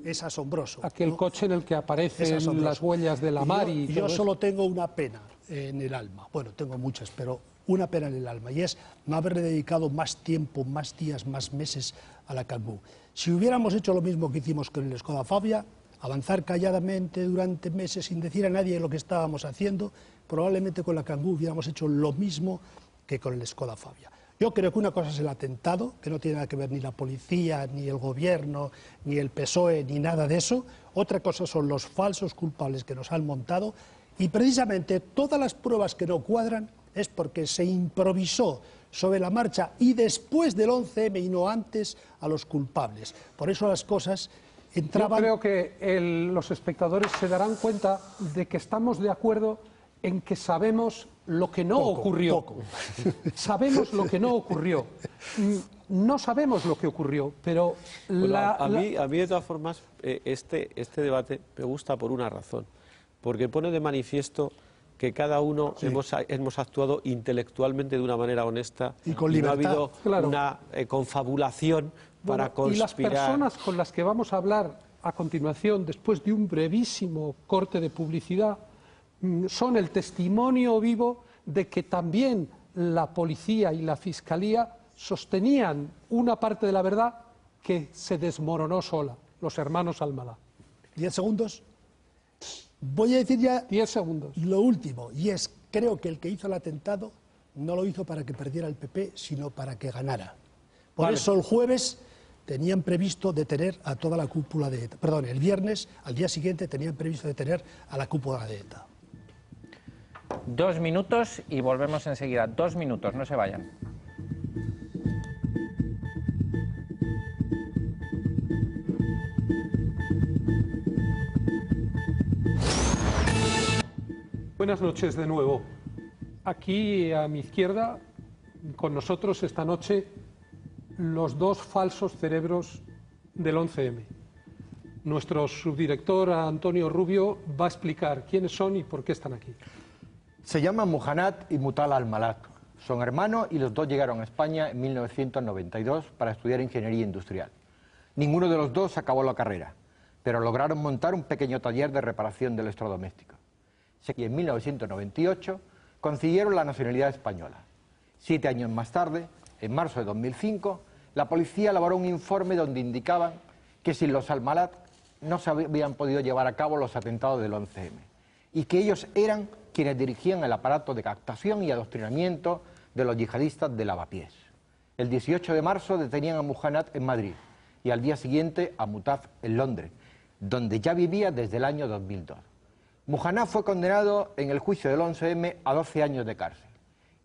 es asombroso. Aquel coche en el que aparecen las huellas de la mar y yo solo tengo una pena en el alma. Bueno, tengo muchas, pero una pena en el alma, y es no haberle dedicado más tiempo, más días, más meses a la Kangoo. Si hubiéramos hecho lo mismo que hicimos con el Skoda Fabia, avanzar calladamente durante meses sin decir a nadie lo que estábamos haciendo, probablemente con la Kangoo hubiéramos hecho lo mismo que con el Skoda Fabia. Yo creo que una cosa es el atentado, que no tiene nada que ver ni la policía, ni el gobierno, ni el PSOE, ni nada de eso. Otra cosa son los falsos culpables que nos han montado, y precisamente todas las pruebas que no cuadran es porque se improvisó sobre la marcha y después del 11M y no antes a los culpables. Por eso las cosas entraban... Yo creo que los espectadores se darán cuenta de que estamos de acuerdo en que sabemos lo que no ocurrió. Sabemos lo que no ocurrió. No sabemos lo que ocurrió, pero... Bueno, a mí de todas formas este debate me gusta por una razón, porque pone de manifiesto que cada uno hemos actuado intelectualmente de una manera honesta y con libertad. No ha habido una confabulación para conspirar. Y las personas con las que vamos a hablar a continuación, después de un brevísimo corte de publicidad, son el testimonio vivo de que también la policía y la fiscalía sostenían una parte de la verdad que se desmoronó sola, los hermanos Almalá. 10 segundos. Voy a decir ya 10 segundos. Lo último, y es, creo que el que hizo el atentado no lo hizo para que perdiera el PP, sino para que ganara. Por eso el jueves tenían previsto detener a toda la cúpula de ETA. Perdón, el viernes, al día siguiente, tenían previsto detener a la cúpula de ETA. 2 minutos y volvemos enseguida. 2 minutos, no se vayan. Buenas noches de nuevo. Aquí a mi izquierda, con nosotros esta noche, los dos falsos cerebros del 11M. Nuestro subdirector Antonio Rubio va a explicar quiénes son y por qué están aquí. Se llaman Muhannad y Mutal al-Malak. Son hermanos y los dos llegaron a España en 1992 para estudiar ingeniería industrial. Ninguno de los dos acabó la carrera, pero lograron montar un pequeño taller de reparación de electrodomésticos. Y en 1998 consiguieron la nacionalidad española. 7 años más tarde, en marzo de 2005, la policía elaboró un informe donde indicaban que sin los Al-Malak no se habían podido llevar a cabo los atentados del 11M y que ellos eran quienes dirigían el aparato de captación y adoctrinamiento de los yihadistas de Lavapiés. El 18 de marzo detenían a Muhannad en Madrid y al día siguiente a Mutaz en Londres, donde ya vivía desde el año 2002. Muhannad fue condenado en el juicio del 11M a 12 años de cárcel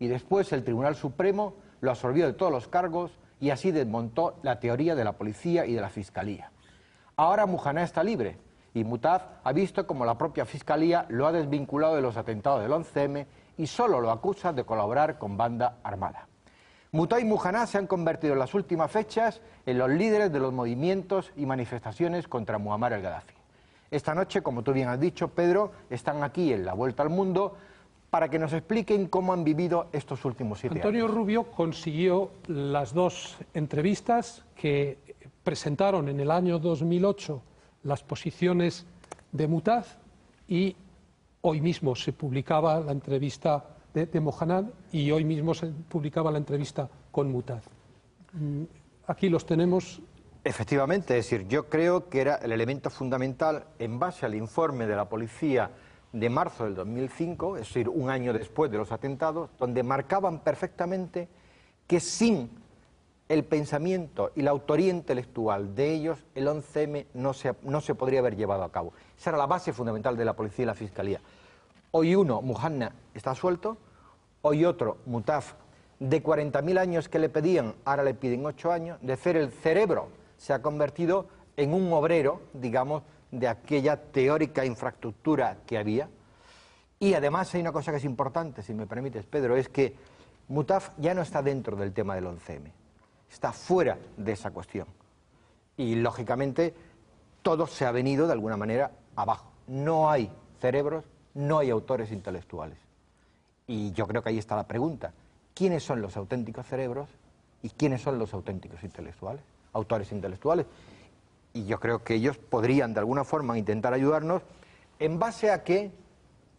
y después el Tribunal Supremo lo absolvió de todos los cargos y así desmontó la teoría de la policía y de la fiscalía. Ahora Muhannad está libre y Mutaz ha visto como la propia fiscalía lo ha desvinculado de los atentados del 11M y solo lo acusa de colaborar con banda armada. Mutaz y Muhannad se han convertido en las últimas fechas en los líderes de los movimientos y manifestaciones contra Muammar el-Gaddafi. Esta noche, como tú bien has dicho, Pedro, están aquí en La Vuelta al Mundo para que nos expliquen cómo han vivido estos últimos 7 años. Antonio Rubio consiguió las dos entrevistas que presentaron en el año 2008 las posiciones de Mutaz y hoy mismo se publicaba la entrevista de Muhannad y hoy mismo se publicaba la entrevista con Mutaz. Aquí los tenemos Efectivamente, es decir, yo creo que era el elemento fundamental en base al informe de la policía de marzo del 2005, es decir, un año después de los atentados, donde marcaban perfectamente que sin el pensamiento y la autoría intelectual de ellos, el 11M no se podría haber llevado a cabo. Esa era la base fundamental de la policía y la fiscalía. Hoy uno, Muhanna, está suelto, hoy otro, Mutaf, de 40.000 años que le pedían, ahora le piden 8 años, de ser el cerebro, se ha convertido en un obrero, digamos, de aquella teórica infraestructura que había. Y además hay una cosa que es importante, si me permites, Pedro, es que Mutaf ya no está dentro del tema del 11M, está fuera de esa cuestión. Y, lógicamente, todo se ha venido, de alguna manera, abajo. No hay cerebros, no hay autores intelectuales. Y yo creo que ahí está la pregunta. ¿Quiénes son los auténticos cerebros y quiénes son los auténticos intelectuales, autores intelectuales? Y yo creo que ellos podrían, de alguna forma, intentar ayudarnos en base a que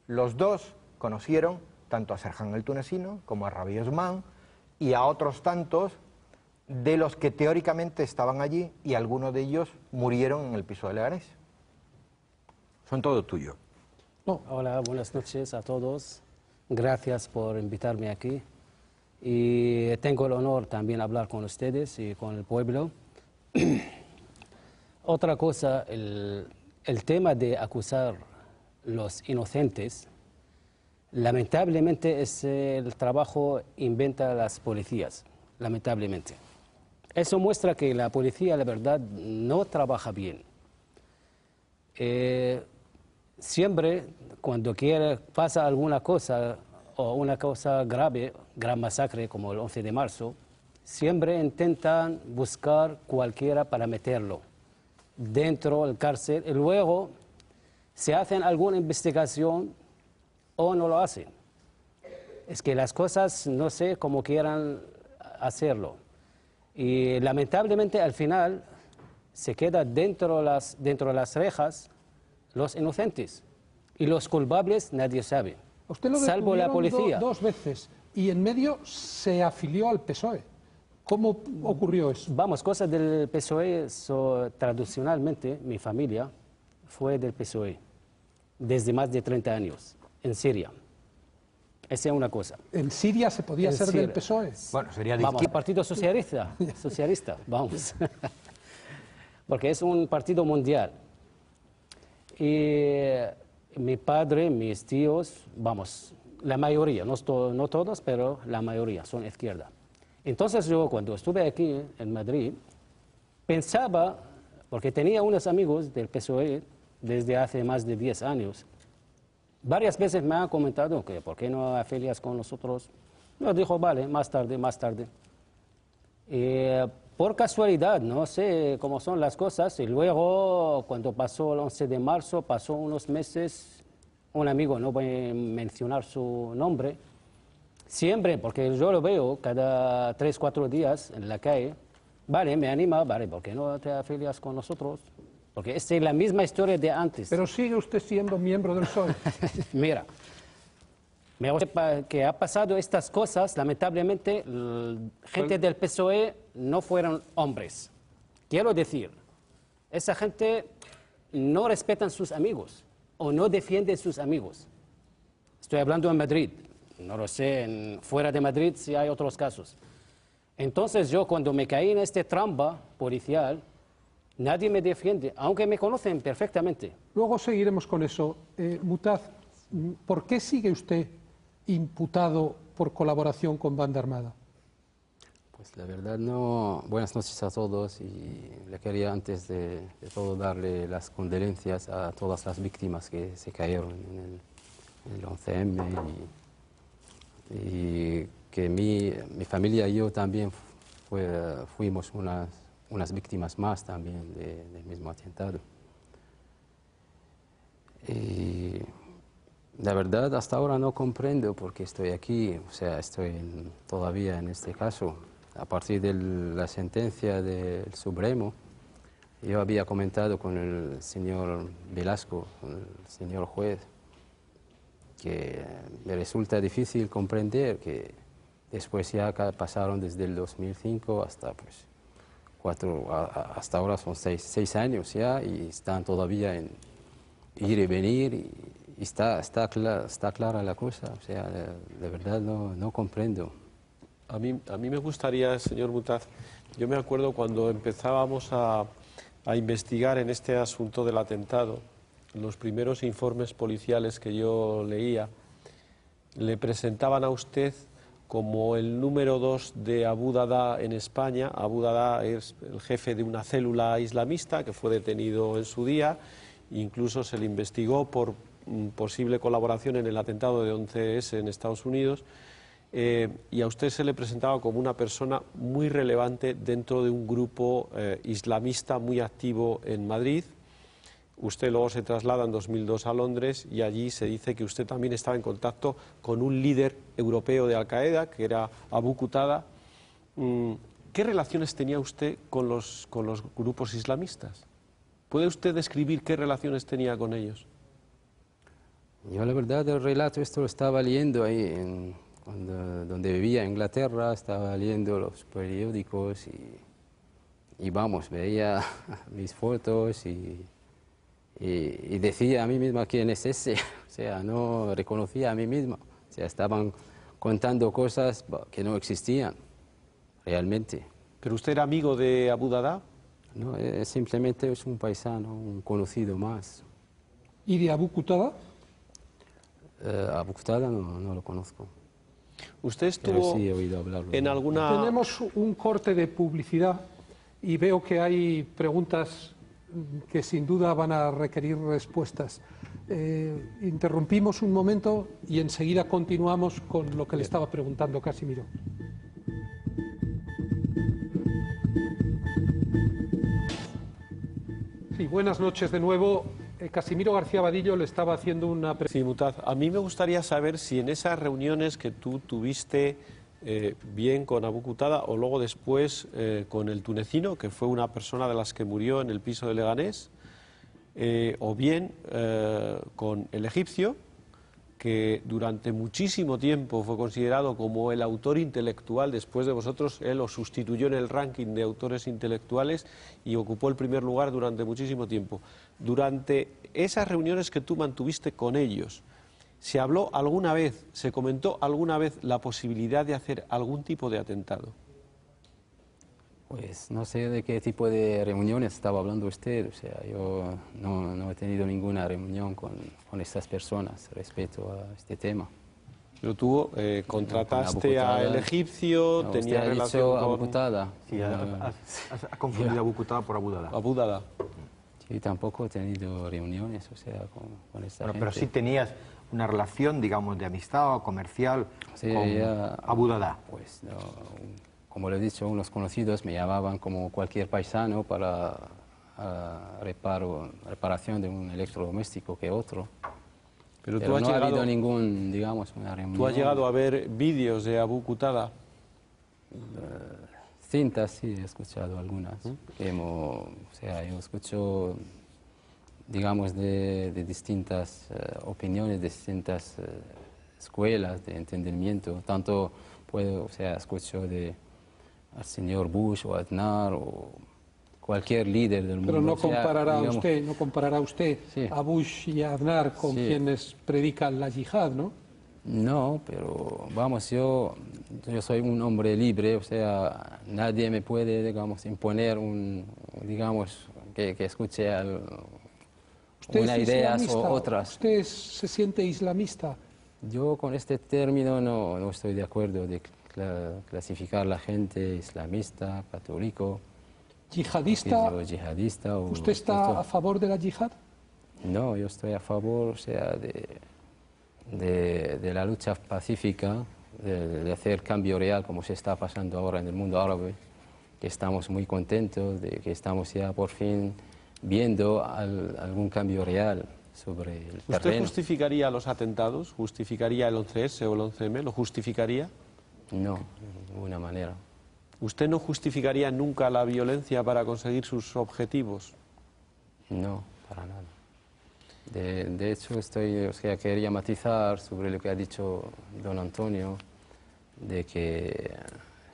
los dos conocieron tanto a Serhan el Tunecino como a Rabi Osman y a otros tantos de los que teóricamente estaban allí y algunos de ellos murieron en el piso de Leganés. Son todo tuyo. Hola, buenas noches a todos. Gracias por invitarme aquí. Y tengo el honor también de hablar con ustedes y con el pueblo. Otra cosa, el tema de acusar los inocentes, lamentablemente es el trabajo inventa las policías, lamentablemente. Eso muestra que la policía, la verdad, no trabaja bien. Siempre, cuando pasa alguna cosa o una cosa grave, gran masacre como el 11 de marzo, siempre intentan buscar cualquiera para meterlo dentro del cárcel y luego se hacen alguna investigación o no lo hacen. Es que las cosas no sé cómo quieran hacerlo. Y lamentablemente al final se queda dentro de las rejas los inocentes y los culpables nadie sabe, Usted lo salvo la policía. Dos veces y en medio se afilió al PSOE. ¿Cómo ocurrió eso? Vamos, cosas del PSOE, tradicionalmente mi familia fue del PSOE desde más de 30 años en Siria. Esa es una cosa. ¿En Siria se podía ser del PSOE? Bueno, sería de Vamos, Partido Socialista, vamos. Porque es un partido mundial. Y mi padre, mis tíos, vamos, la mayoría, no todos, pero la mayoría son izquierda. Entonces yo cuando estuve aquí en Madrid, pensaba, porque tenía unos amigos del PSOE desde hace más de 10 años, varias veces me han comentado que ¿por qué no afilias con nosotros? Yo dijo, vale, más tarde. Por casualidad, no sé cómo son las cosas, y luego cuando pasó el 11 de marzo, pasó unos meses, un amigo, no voy a mencionar su nombre, siempre, porque yo lo veo cada 3, 4 días en la calle, vale, me anima, vale, ¿por qué no te afilias con nosotros? Porque esta es la misma historia de antes. Pero sigue usted siendo miembro del PSOE. Mira, que ha pasado estas cosas, lamentablemente, gente del PSOE no fueron hombres. Quiero decir, esa gente no respetan sus amigos o no defienden sus amigos. Estoy hablando en Madrid, no lo sé, fuera de Madrid si hay otros casos. Entonces yo cuando me caí en esta trampa policial, nadie me defiende, aunque me conocen perfectamente. Luego seguiremos con eso. Mutaf, ¿por qué sigue usted imputado por colaboración con banda armada? Pues la verdad no. Buenas noches a todos y le quería antes de todo darle las condolencias a todas las víctimas que se cayeron en el 11M y que mi familia y yo también fuimos unas víctimas más también del mismo atentado. Y la verdad hasta ahora no comprendo por qué estoy aquí, o sea, estoy todavía en este caso. A partir de la sentencia del Supremo, yo había comentado con el señor Velasco, con el señor juez, que me resulta difícil comprender que después ya pasaron desde el 2005 hasta pues hasta ahora son 6 años ya y están todavía en ir y venir y está clara la cosa. O sea, de verdad no comprendo. A mí me gustaría, señor Mutaz, yo me acuerdo cuando empezábamos a investigar en este asunto del atentado, los primeros informes policiales que yo leía, le presentaban a usted como el número 2 de Abu Dada en España. Abu Dada es el jefe de una célula islamista que fue detenido en su día, incluso se le investigó por posible colaboración en el atentado de 11S en Estados Unidos, y a usted se le presentaba como una persona muy relevante dentro de un grupo islamista muy activo en Madrid. Usted luego se traslada en 2002 a Londres y allí se dice que usted también estaba en contacto con un líder europeo de Al-Qaeda, que era Abu Qatada. ¿Qué relaciones tenía usted con los grupos islamistas? ¿Puede usted describir qué relaciones tenía con ellos? Yo la verdad el relato esto lo estaba leyendo ahí donde vivía en Inglaterra, estaba leyendo los periódicos y vamos, veía mis fotos y decía a mí misma quién es ese, o sea, no reconocía a mí misma, o sea, estaban contando cosas que no existían realmente. ¿Pero usted era amigo de Abu Dada? No, simplemente es un paisano, un conocido más. ¿Y de Abu Qatada? Abu Qatada no lo conozco. ¿Usted estuvo sí he oído hablarlo en alguna...? Tenemos un corte de publicidad y veo que hay preguntas que sin duda van a requerir respuestas. Interrumpimos un momento y enseguida continuamos con lo que le estaba preguntando Casimiro. Sí, buenas noches de nuevo. Casimiro García Vadillo le estaba haciendo una pregunta. Sí, Mutaz, a mí me gustaría saber si en esas reuniones que tú tuviste bien con Abu Qatada o luego después con el tunecino, que fue una persona de las que murió en el piso de Leganés, o bien con el egipcio, que durante muchísimo tiempo fue considerado como el autor intelectual. Después de vosotros, él os sustituyó en el ranking de autores intelectuales y ocupó el primer lugar durante muchísimo tiempo. Durante esas reuniones que tú mantuviste con ellos, ¿se habló alguna vez, se comentó alguna vez la posibilidad de hacer algún tipo de atentado? Pues no sé de qué tipo de reuniones estaba hablando usted, o sea, yo no he tenido ninguna reunión con estas personas respecto a este tema. Pero tú contrataste al egipcio, no, tenía relación con Abu Qatada. Sí, has confundido Abu Qatada por Abu Dada. Abu Dada. Sí, tampoco he tenido reuniones, o sea, con esta gente. Pero sí tenías una relación, digamos, de amistad o comercial con Abu Dada. Pues no, como le he dicho, unos conocidos me llamaban como cualquier paisano para reparación de un electrodoméstico que otro. Pero tú has no ha habido ningún, digamos, una reunión. ¿Tú has llegado a ver vídeos de Abu Qatada? Cintas, sí, he escuchado algunas. O sea, yo escucho, digamos, de distintas opiniones, de distintas escuelas de entendimiento. Tanto escucho al señor Bush o Aznar o cualquier líder del mundo. Pero no comparará usted sí. a Bush y a Aznar con quienes predican la yihad, ¿no? No, pero vamos, yo soy un hombre libre, o sea, nadie me puede, digamos, imponer que escuche unas ideas o otras. ¿Usted se siente islamista? Yo con este término no estoy de acuerdo de clasificar a la gente islamista, católico, yihadista. ¿Usted está a favor de la yihad? No, yo estoy a favor, o sea, de la lucha pacífica, de hacer cambio real como se está pasando ahora en el mundo árabe, que estamos muy contentos de que estamos ya por fin viendo algún cambio real sobre el terreno. ¿Usted justificaría los atentados? ¿Justificaría el 11S o el 11M? ¿Lo justificaría? No, de ninguna manera. ¿Usted no justificaría nunca la violencia para conseguir sus objetivos? No, para nada. De hecho, quería matizar sobre lo que ha dicho don Antonio, de que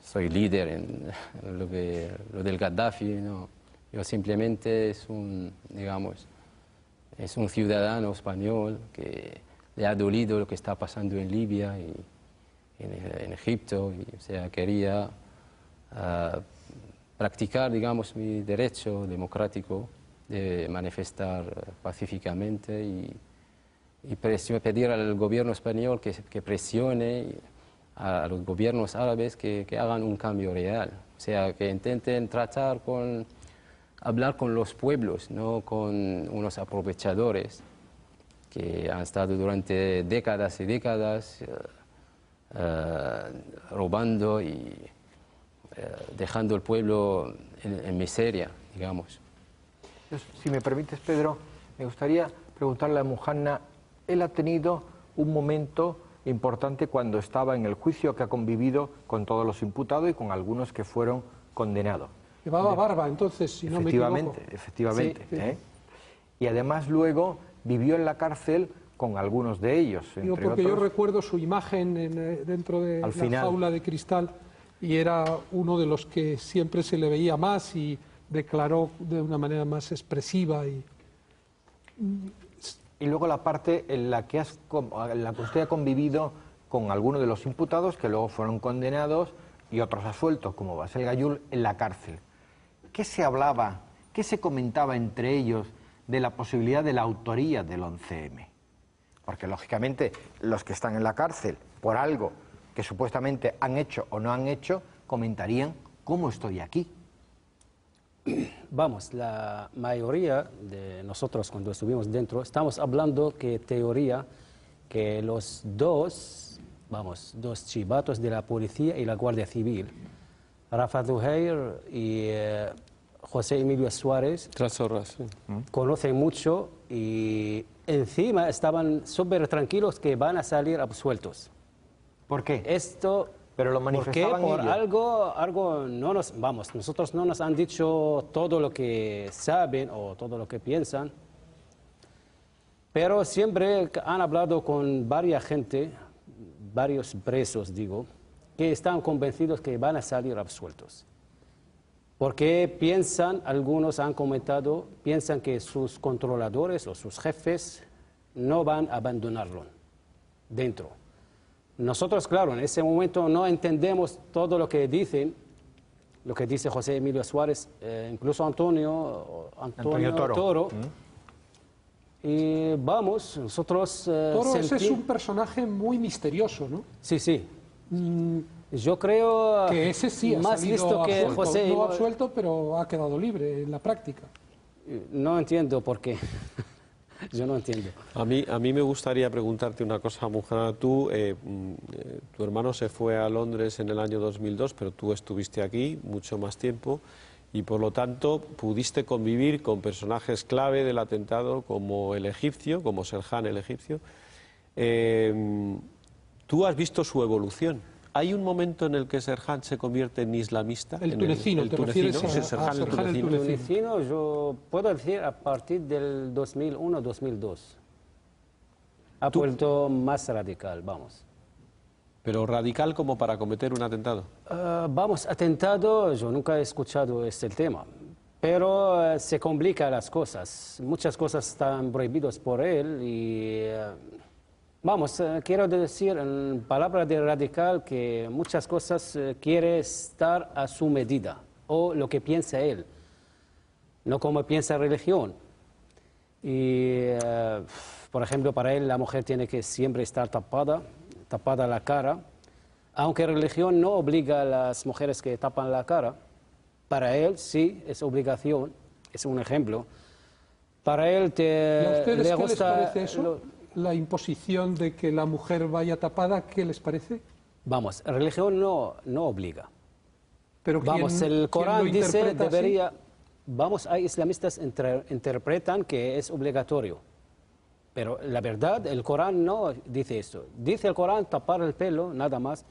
soy líder en lo del Gaddafi, no. Yo simplemente digamos, es un ciudadano español que le ha dolido lo que está pasando en Libia y en Egipto, y, o sea, quería practicar, digamos, mi derecho democrático de manifestar pacíficamente y pedir al gobierno español que presione a los gobiernos árabes que hagan un cambio real, o sea, que intenten hablar con los pueblos, no con unos aprovechadores que han estado durante décadas y décadas robando y dejando al pueblo en miseria, digamos. Si me permites, Pedro, me gustaría preguntarle a Muhanna, él ha tenido un momento importante cuando estaba en el juicio, que ha convivido con todos los imputados y con algunos que fueron condenados. Llevaba barba, entonces, si no me equivoco. Efectivamente. Sí, sí. Y además luego vivió en la cárcel con algunos de ellos. Digo, porque yo recuerdo su imagen dentro de la jaula de cristal y era uno de los que siempre se le veía más y declaró de una manera más expresiva. Y luego la parte en la que usted ha convivido con algunos de los imputados que luego fueron condenados y otros absueltos, como Bassel Gayul, en la cárcel. ¿Qué se hablaba, qué se comentaba entre ellos de la posibilidad de la autoría del 11M? Porque, lógicamente, los que están en la cárcel por algo que supuestamente han hecho o no han hecho, comentarían cómo estoy aquí. Vamos, la mayoría de nosotros cuando estuvimos dentro, estamos hablando que teoría que los dos chivatos de la policía y la Guardia Civil, Rafa Zuhair y José Emilio Suárez, conocen mucho y encima estaban súper tranquilos que van a salir absueltos. ¿Por qué? Esto... Pero lo manifestaban por ellos. algo nosotros no nos han dicho todo lo que saben o todo lo que piensan, pero siempre han hablado con varias gente, varios presos, digo, que están convencidos que van a salir absueltos. Porque algunos han comentado, piensan que sus controladores o sus jefes no van a abandonarlo dentro. Nosotros, claro, en ese momento no entendemos todo lo que dicen, lo que dice José Emilio Suárez, incluso Antonio Toro. Y vamos, nosotros... Toro es un personaje muy misterioso, ¿no? Sí, sí. Yo creo que ese sí ha más salido listo que absuelto, José. No absuelto, pero ha quedado libre en la práctica. No entiendo por qué. Yo no entiendo. A mí me gustaría preguntarte una cosa, Muhanna. Tu hermano se fue a Londres en el año 2002, pero tú estuviste aquí mucho más tiempo y, por lo tanto, pudiste convivir con personajes clave del atentado como el egipcio, como Serhan el egipcio. Tú has visto su evolución. ¿Hay un momento en el que Serhan se convierte en islamista? El tunecino, ¿te refieres a Serhan el tunecino? El tunecino, yo puedo decir a partir del 2001-2002. Ha vuelto más radical, vamos. ¿Pero radical como para cometer un atentado? Atentado, yo nunca he escuchado este tema. Pero se complican las cosas. Muchas cosas están prohibidas por él y... quiero decir en palabras de radical que muchas cosas quiere estar a su medida, o lo que piensa él, no como piensa religión. Y, por ejemplo, para él la mujer tiene que siempre estar tapada la cara, aunque religión no obliga a las mujeres que tapan la cara. Para él sí, es obligación, es un ejemplo. Para él ¿Y a ustedes le qué gusta... les parece eso? La imposición de que la mujer vaya tapada, ¿qué les parece? Religión no obliga. Pero el Corán dice debería... ¿sí? Hay islamistas interpretan que es obligatorio. Pero la verdad, el Corán no dice esto. Dice el Corán tapar el pelo, nada más.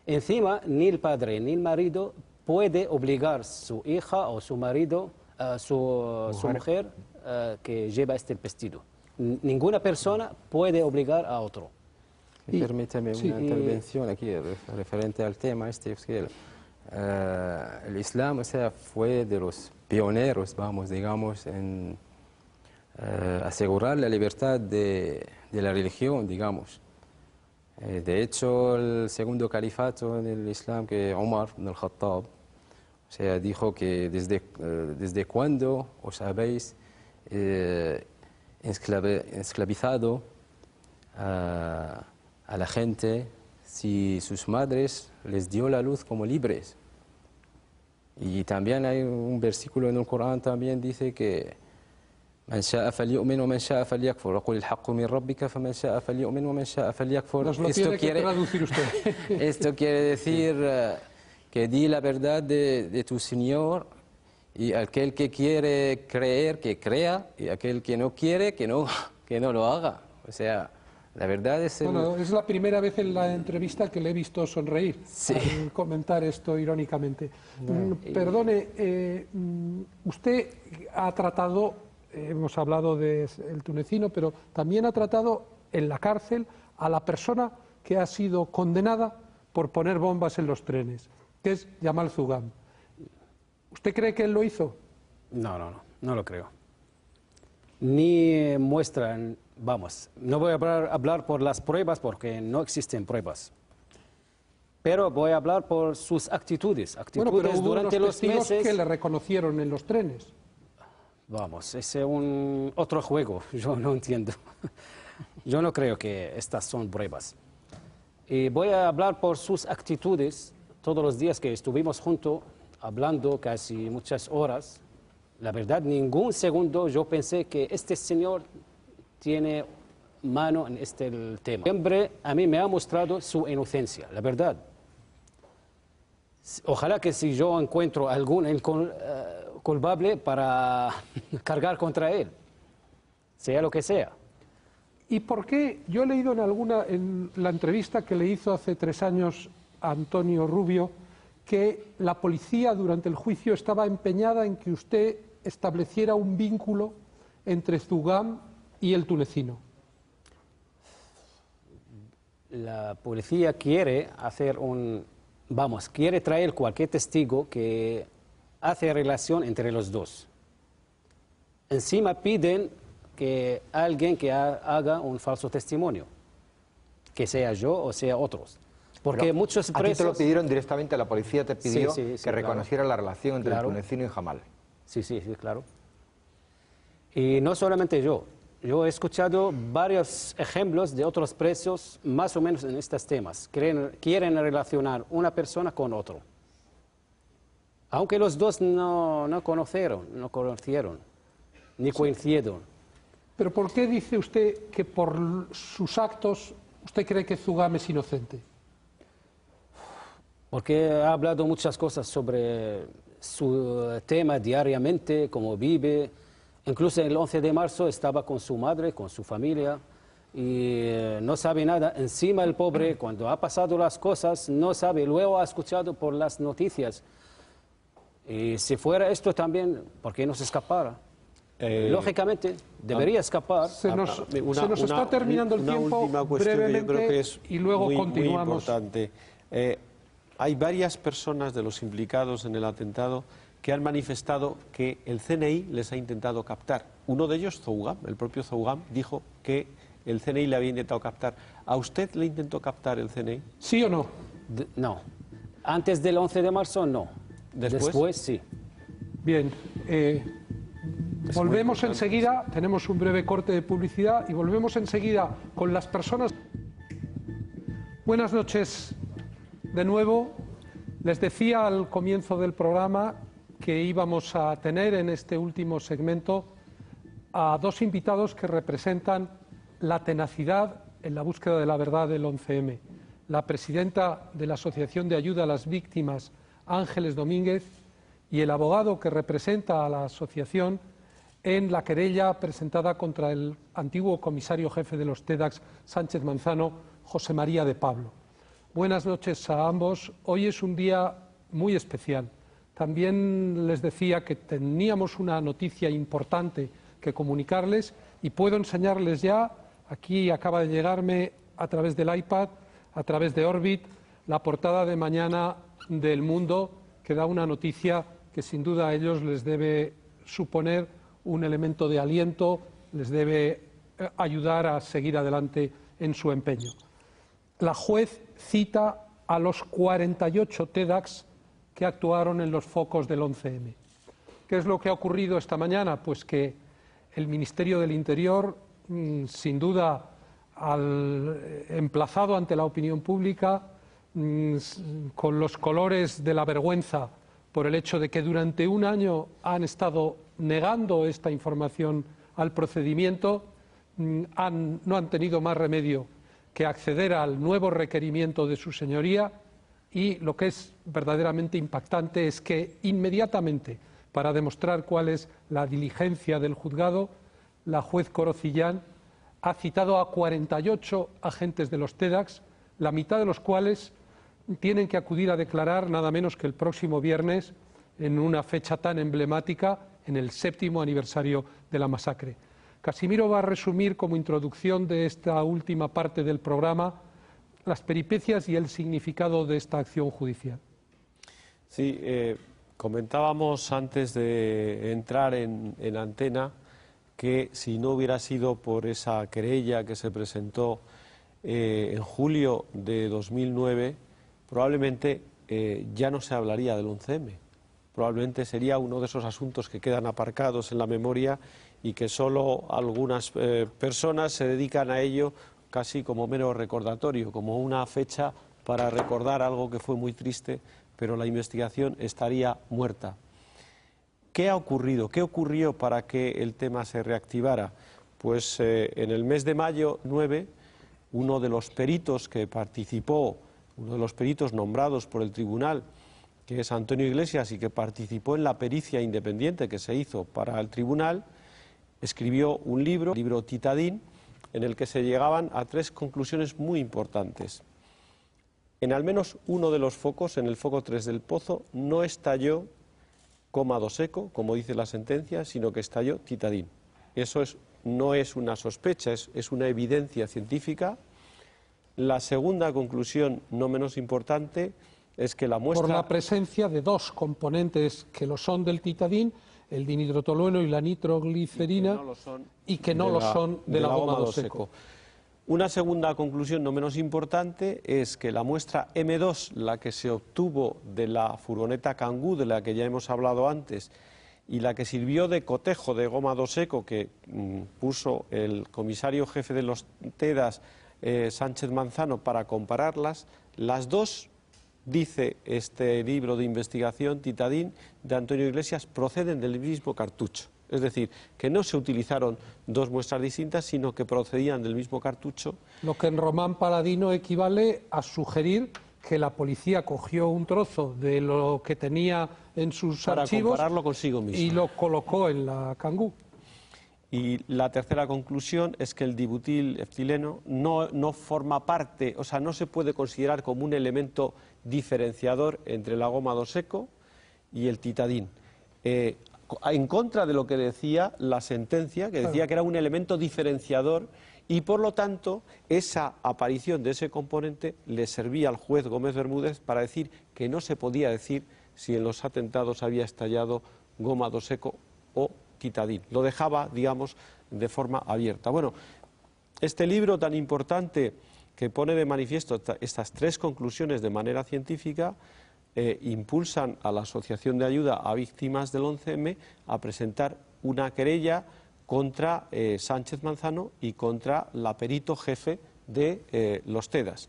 Encima, ni el padre ni el marido puede obligar a su hija o su marido, su mujer, que lleva este vestido. Ninguna persona puede obligar a otro. Permítame una intervención aquí referente al tema este. Es que el Islam, o sea, fue de los pioneros, digamos, en asegurar la libertad de la religión, digamos. De hecho, el segundo califato del Islam, que Omar ibn al-Khattab, o sea, dijo que desde cuándo os habéis esclavizado a la gente si sus madres les dio la luz como libres. Y también hay un versículo en el Corán también dice que من شاء فليؤمن ومن شاء فليكفر وقل الحق من ربك فمن شاء فليؤمن ومن شاء فليكفر. Nos lo tiene que traducir usted. Esto quiere decir que di la verdad de tu Señor, y aquel que quiere creer, que crea, y aquel que no quiere, que no lo haga. O sea, la verdad es... Bueno, es la primera vez en la entrevista que le he visto sonreír, sí, al comentar esto irónicamente. Perdone, usted ha tratado... Hemos hablado del tunecino, pero también ha tratado en la cárcel a la persona que ha sido condenada por poner bombas en los trenes, que es Yamal Zugam. ¿Usted cree que él lo hizo? No lo creo. Ni muestran, vamos, no voy a hablar por las pruebas porque no existen pruebas. Pero voy a hablar por sus actitudes. Bueno, pero hubo durante unos los testigos meses que le reconocieron en los trenes. Vamos, ese es otro juego, yo no entiendo. Yo no creo que estas son pruebas. Y voy a hablar por sus actitudes. Todos los días que estuvimos juntos, hablando casi muchas horas, la verdad, ningún segundo yo pensé que este señor tiene mano en este tema. Siempre a mí me ha mostrado su inocencia, la verdad. Ojalá que si yo encuentro algún culpable para cargar contra él, sea lo que sea. ¿Y por qué? Yo he leído en la entrevista que le hizo hace 3 años a Antonio Rubio que la policía durante el juicio estaba empeñada en que usted estableciera un vínculo entre Zugam y el tunecino. La policía quiere hacer quiere traer cualquier testigo que hace relación entre los dos. Encima piden que alguien que haga un falso testimonio, que sea yo o sea otros. Porque pero muchos presos... ¿A ti te lo pidieron directamente? ¿La policía te pidió sí, que reconociera la relación entre el tunecino y Jamal? Sí, claro. Y no solamente yo. Yo he escuchado varios ejemplos de otros presos más o menos en estos temas. Quieren relacionar una persona con otro. Aunque los dos no conocieron, ni coincidieron. ¿Pero por qué dice usted que por sus actos usted cree que Zugam es inocente? Porque ha hablado muchas cosas sobre su tema diariamente, cómo vive. Incluso el 11 de marzo estaba con su madre, con su familia, y no sabe nada. Encima el pobre, cuando ha pasado las cosas, no sabe. Luego ha escuchado por las noticias. Y si fuera esto también, ¿por qué no se escapara? Lógicamente, debería escapar. Se nos está terminando el tiempo. Una última cuestión que yo creo que es y luego muy continuamos. importante. Hay varias personas de los implicados en el atentado que han manifestado que el CNI les ha intentado captar. Uno de ellos, Zugam, el propio Zugam, dijo que el CNI le había intentado captar. ¿A usted le intentó captar el CNI? ¿Sí o no? No. Antes del 11 de marzo, no. Después sí. Bien. Volvemos enseguida, tenemos un breve corte de publicidad y volvemos enseguida con las personas. Buenas noches de nuevo. Les decía al comienzo del programa que íbamos a tener en este último segmento a 2 invitados que representan la tenacidad en la búsqueda de la verdad del 11M. La presidenta de la Asociación de Ayuda a las Víctimas, Ángeles Domínguez, y el abogado que representa a la asociación en la querella presentada contra el antiguo comisario jefe de los TEDx, Sánchez Manzano, José María de Pablo. Buenas noches a ambos. Hoy es un día muy especial. También les decía que teníamos una noticia importante que comunicarles y puedo enseñarles ya, aquí acaba de llegarme a través del iPad, a través de Orbit, la portada de mañana del Mundo, que da una noticia que sin duda a ellos les debe suponer un elemento de aliento, les debe ayudar a seguir adelante en su empeño. La juez cita a los 48 TEDx que actuaron en los focos del 11M. ¿Qué es lo que ha ocurrido esta mañana? Pues que el Ministerio del Interior, sin duda, emplazado ante la opinión pública, con los colores de la vergüenza por el hecho de que durante un año han estado negando esta información al procedimiento, no han tenido más remedio que acceder al nuevo requerimiento de su señoría, y lo que es verdaderamente impactante es que inmediatamente, para demostrar cuál es la diligencia del juzgado, la juez Corocillán ha citado a 48 agentes de los TEDx, la mitad de los cuales tienen que acudir a declarar nada menos que el próximo viernes, en una fecha tan emblemática, en el 7º aniversario de la masacre. Casimiro va a resumir como introducción de esta última parte del programa las peripecias y el significado de esta acción judicial. Sí, comentábamos antes de entrar en antena que si no hubiera sido por esa querella que se presentó en julio de 2009, probablemente ya no se hablaría del 11M. Probablemente sería uno de esos asuntos que quedan aparcados en la memoria y que solo algunas personas se dedican a ello casi como mero recordatorio, como una fecha para recordar algo que fue muy triste, pero la investigación estaría muerta. ¿Qué ha ocurrido? ¿Qué ocurrió para que el tema se reactivara? Pues en el mes de mayo 9, uno de los peritos que participó, uno de los peritos nombrados por el tribunal, que es Antonio Iglesias, y que participó en la pericia independiente que se hizo para el tribunal, escribió un libro, el libro Titadín, en el que se llegaban a 3 conclusiones muy importantes. En al menos uno de los focos, en el foco 3 del Pozo, no estalló cómado seco, como dice la sentencia, sino que estalló titadín. Eso no es una sospecha, es una evidencia científica. La segunda conclusión, no menos importante, es que la muestra... Por la presencia de 2 componentes que lo son del titadín, el dinidrotolueno y la nitroglicerina, y que no lo son del ahumado seco. Una segunda conclusión no menos importante es que la muestra M2, la que se obtuvo de la furgoneta Kangoo, de la que ya hemos hablado antes, y la que sirvió de cotejo de gómado seco que puso el comisario jefe de los TEDx, Sánchez Manzano, para compararlas, las 2, dice este libro de investigación, Titadín, de Antonio Iglesias, proceden del mismo cartucho. Es decir, que no se utilizaron 2 muestras distintas, sino que procedían del mismo cartucho. Lo que en Román Paladino equivale a sugerir que la policía cogió un trozo de lo que tenía en sus archivos para compararlo consigo mismo y lo colocó en la Kangoo. Y la tercera conclusión es que el dibutil-eftileno no forma parte, o sea, no se puede considerar como un elemento diferenciador entre el ahumado seco y el titadín. En contra de lo que decía la sentencia, que decía que era un elemento diferenciador, y por lo tanto esa aparición de ese componente le servía al juez Gómez Bermúdez para decir que no se podía decir si en los atentados había estallado gómado seco o titadín. Lo dejaba, digamos, de forma abierta. Bueno, este libro tan importante que pone de manifiesto estas 3 conclusiones de manera científica impulsan a la Asociación de Ayuda a Víctimas del 11M a presentar una querella contra Sánchez Manzano y contra la perito jefe de los TEDx,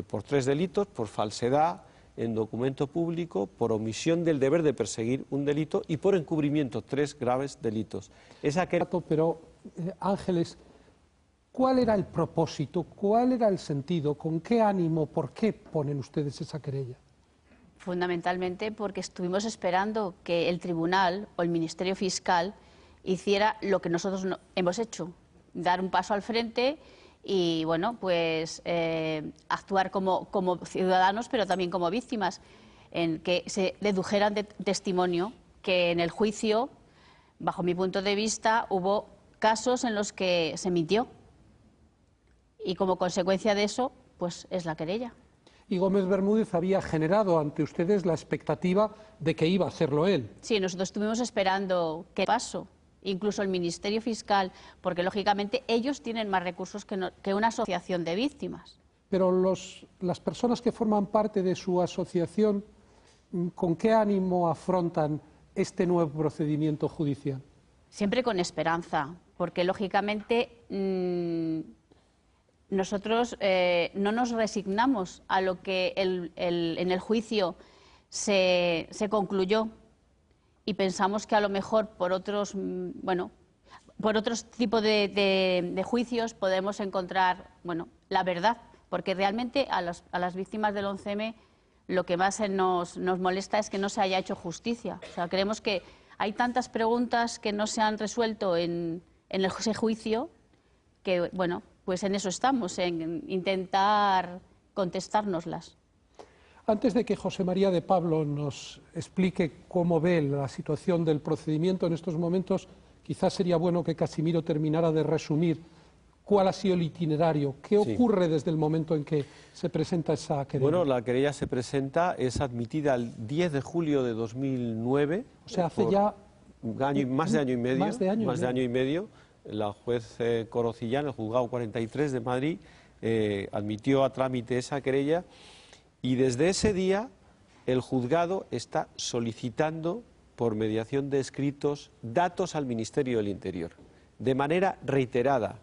por 3 delitos, por falsedad en documento público, por omisión del deber de perseguir un delito y por encubrimiento, 3 graves delitos. Pero, Ángeles, ¿cuál era el propósito? ¿Cuál era el sentido? ¿Con qué ánimo? ¿Por qué ponen ustedes esa querella? Fundamentalmente porque estuvimos esperando que el tribunal o el Ministerio Fiscal hiciera lo que nosotros hemos hecho, dar un paso al frente y, bueno, pues actuar como ciudadanos, pero también como víctimas, en que se dedujeran de testimonio que en el juicio, bajo mi punto de vista, hubo casos en los que se mintió y como consecuencia de eso, pues es la querella. y Gómez Bermúdez había generado ante ustedes la expectativa de que iba a hacerlo él. Sí, nosotros estuvimos esperando qué pasó, incluso el Ministerio Fiscal, porque lógicamente ellos tienen más recursos que una asociación de víctimas. Pero las personas que forman parte de su asociación, ¿con qué ánimo afrontan este nuevo procedimiento judicial? Siempre con esperanza, porque lógicamente nosotros no nos resignamos a lo que en el juicio se concluyó y pensamos que a lo mejor por otros tipos de juicios podemos encontrar la verdad, porque realmente a las víctimas del 11M lo que más nos molesta es que no se haya hecho justicia. O sea, creemos que hay tantas preguntas que no se han resuelto en ese juicio que, pues en eso estamos, en intentar contestárnoslas. Antes de que José María de Pablo nos explique cómo ve la situación del procedimiento en estos momentos, quizás sería bueno que Casimiro terminara de resumir cuál ha sido el itinerario, qué ocurre desde el momento en que se presenta esa querella. Bueno, la querella se presenta, es admitida el 10 de julio de 2009. O sea, hace ya más de año y medio. Más de año y medio. La juez Corocillán, el juzgado 43 de Madrid, admitió a trámite esa querella y desde ese día el juzgado está solicitando, por mediación de escritos, datos al Ministerio del Interior, de manera reiterada,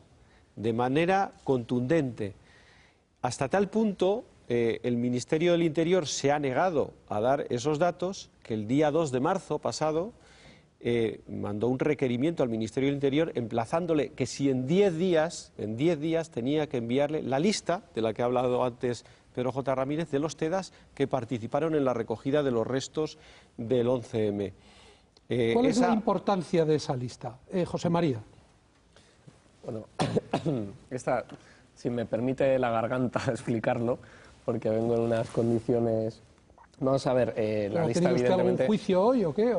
de manera contundente, hasta tal punto el Ministerio del Interior se ha negado a dar esos datos que el día 2 de marzo pasado mandó un requerimiento al Ministerio del Interior emplazándole que si en 10 días tenía que enviarle la lista de la que ha hablado antes Pedro J. Ramírez, de los TEDAS que participaron en la recogida de los restos del 11M. ¿Cuál es la importancia de esa lista, José María? Bueno, si me permite la garganta explicarlo, porque vengo en unas condiciones... Vamos a ver, la lista ¿Ha tenido usted algún juicio hoy o qué?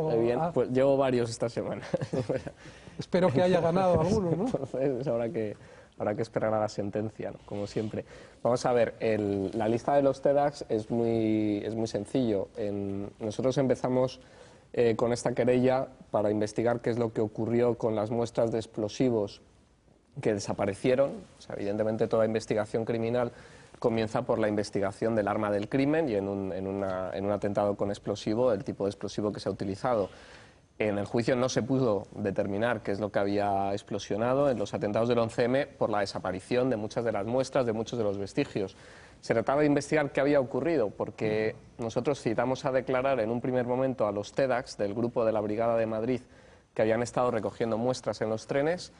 Pues llevo varios esta semana. Espero que haya ganado alguno, ¿no? Entonces habrá que esperar a la sentencia, ¿no? Como siempre. Vamos a ver, la lista de los TEDx es muy sencillo. Nosotros empezamos con esta querella para investigar qué es lo que ocurrió con las muestras de explosivos que desaparecieron. O sea, evidentemente toda investigación criminal comienza por la investigación del arma del crimen y en un atentado con explosivo, el tipo de explosivo que se ha utilizado. En el juicio no se pudo determinar qué es lo que había explosionado en los atentados del 11M por la desaparición de muchas de las muestras, de muchos de los vestigios. Se trataba de investigar qué había ocurrido, porque nosotros citamos a declarar en un primer momento a los TEDx del grupo de la Brigada de Madrid que habían estado recogiendo muestras en los trenes